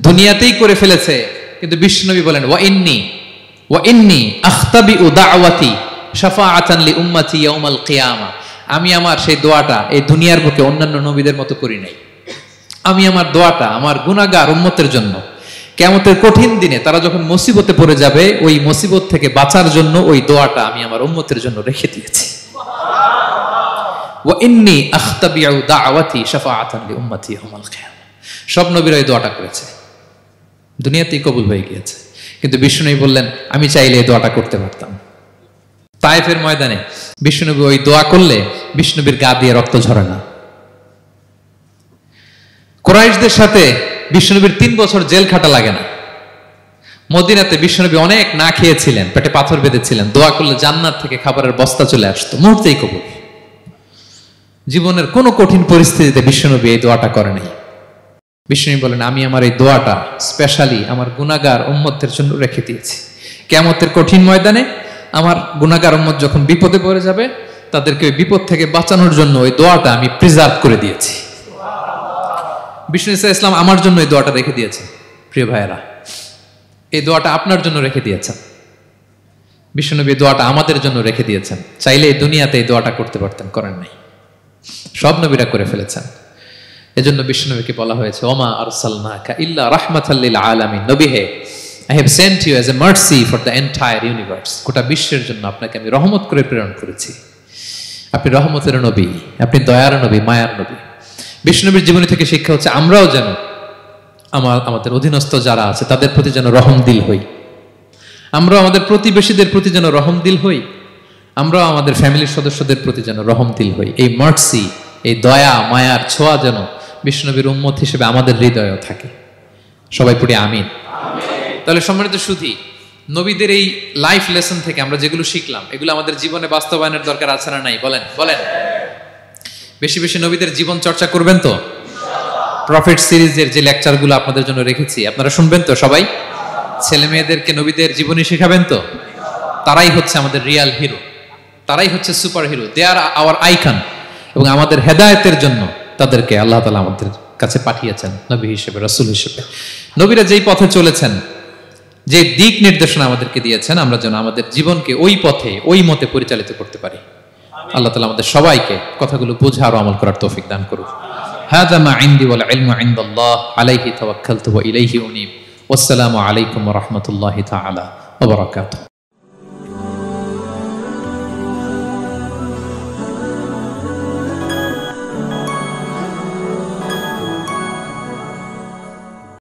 দুনিয়াতেই করে ফেলেছে। কিন্তু বিশ্বনবী বলেন ওয়া ইন্নী আখতাবিউ দাওয়াতি শাফাআতান লি উম্মতি ইয়াউমাল কিয়ামা। আমি আমার সেই দোয়াটা এই দুনিয়ার বুকে অন্যান্য নবীদের মতো করি নাই। আমি আমার দোয়াটা আমার গুনাহগার উম্মতের জন্য কিয়ামতের কঠিন দিনে তারা যখন মুসিবতে পড়ে যাবে, ওই মুসিবত থেকে বাঁচার জন্য ওই দোয়াটা আমি আমার উম্মতের জন্য রেখে দিয়েছি। ওয়া ইন্নী আখতাবিউ দাওয়াতি শাফাআতান লি উম্মতি ইয়াউমাল কিয়ামা। সব নবীরা এই দোয়াটা করেছে, দুনিয়াতেই কবুল হয়ে গিয়েছে। কিন্তু বিষ্ণুনবী বললেন আমি চাইলে এই দোয়াটা করতে পারতাম। তায়েফের ময়দানে বিষ্ণুনবী ওই দোয়া করলে বিষ্ণুনবীর গা দিয়ে রক্ত ঝরে না। কুরাইশদের সাথে বিষ্ণুনবীর 3 বছর জেল খাটা লাগে না। মদিনাতে বিষ্ণুনবী অনেক না খেয়েছিলেন, পেটে পাথর বেঁধেছিলেন, দোয়া করলে জান্নাত থেকে খাবারের বস্তা চলে আসতো, মুহূর্তেই কবুল। জীবনের কোনো কঠিন পরিস্থিতিতে বিষ্ণুনবী এই দোয়াটা করে নাই। বিষ্ণুনবী বলেন আমি আমার এই দোয়াটা স্পেশালি আমার গুনাহগার উম্মতের জন্য রেখে দিয়েছি। কিয়ামতের কঠিন ময়দানে আমার গুনাহগার উম্মত যখন বিপদে পড়ে যাবে, তাদেরকে ওই বিপদ থেকে বাঁচানোর জন্য ওই দোয়াটা আমি প্রিজার্ভ করে দিয়েছি। বিষ্ণু ইসলাম আমার জন্য এই দোয়াটা রেখে দিয়েছেন। প্রিয় ভাইয়েরা, এই দোয়াটা আপনার জন্য রেখে দিয়েছেন। বিষ্ণুনবী দোয়াটা আমাদের জন্য রেখে দিয়েছেন। চাইলে এই দুনিয়াতে এই দোয়াটা করতে পারতেন, করেন নাই। সব নবীরা করে ফেলেছেন। এজন্য বিষ্ণুনবীকে বলা হয়েছে ওমা আরসালনাকা ইল্লা রাহমাতাল লিল আলামিন। নবী হে, I have sent you as a mercy for the entire universe. গোটা বিশ্বের জন্য আপনাকে আমি রহমত করে প্রেরণ করেছি। আপনি রহমতের নবী, আপনি দয়ার নবী, মায়ার নবী। বিষ্ণুনবীর জীবনী থেকে শিক্ষা হচ্ছে আমরাও যেন আমাদের অধীনস্থ যারা আছে তাদের প্রতি যেন রহমদিল হই, আমরা আমাদের প্রতিবেশীদের প্রতি যেন রহমদিল হই, আমরা আমাদের ফ্যামিলির সদস্যদের প্রতি যেন রহমদিল হই। এই মার্সি, এই দয়া মায়ার ছোঁয়া যেন বিষ্ণুনবীর উম্মত হিসেবে আমাদের হৃদয়েও থাকে। সবাই পড়ি আমিন। তাহলে সম্মানিত সুধী, নবীদের এই লাইফ লেসন থেকে আমরা যেগুলো শিখলাম এগুলো আমাদের জীবনে বাস্তবায়নের দরকার আছে না নাই? বলেন বলেন। বেশি বেশি নবীদের জীবন চর্চা করবেন তো? প্রফেট সিরিজের যে লেকচারগুলো আপনাদের জন্য রেখেছি আপনারা শুনবেন তো? সবাই ছেলে মেয়েদেরকে নবীদের জীবনী শেখাবেন তো? তারাই হচ্ছে আমাদের রিয়াল হিরো, তারাই হচ্ছে সুপার হিরো, দে আর আওয়ার আইকন। এবং আমাদের হেদায়েতের জন্য তাদেরকে আল্লাহ তাআলা আমাদের কাছে পাঠিয়েছেন নবী হিসেবে, রাসূল হিসেবে। নবীরা যেই পথে চলেছেন, যে দিক নির্দেশনা আমাদেরকে দিয়েছেন, আমরা যেন আমাদের জীবনকে ওই পথে ওই মতে পরিচালিত করতে পারি। আল্লাহ তাআলা আমাদের সবাইকে কথাগুলো বোঝা আর আমল করার তৌফিক দান করুন। হাযা মা ইনদি ওয়াল ইলমু ইনদাল্লাহ আলাইহি তাওয়াক্কালতু ওয়া ইলাইহি উনীব। ওয়াসসালামু আলাইকুম ওয়া রাহমাতুল্লাহি তাআলা ওয়া বারাকাতুহু।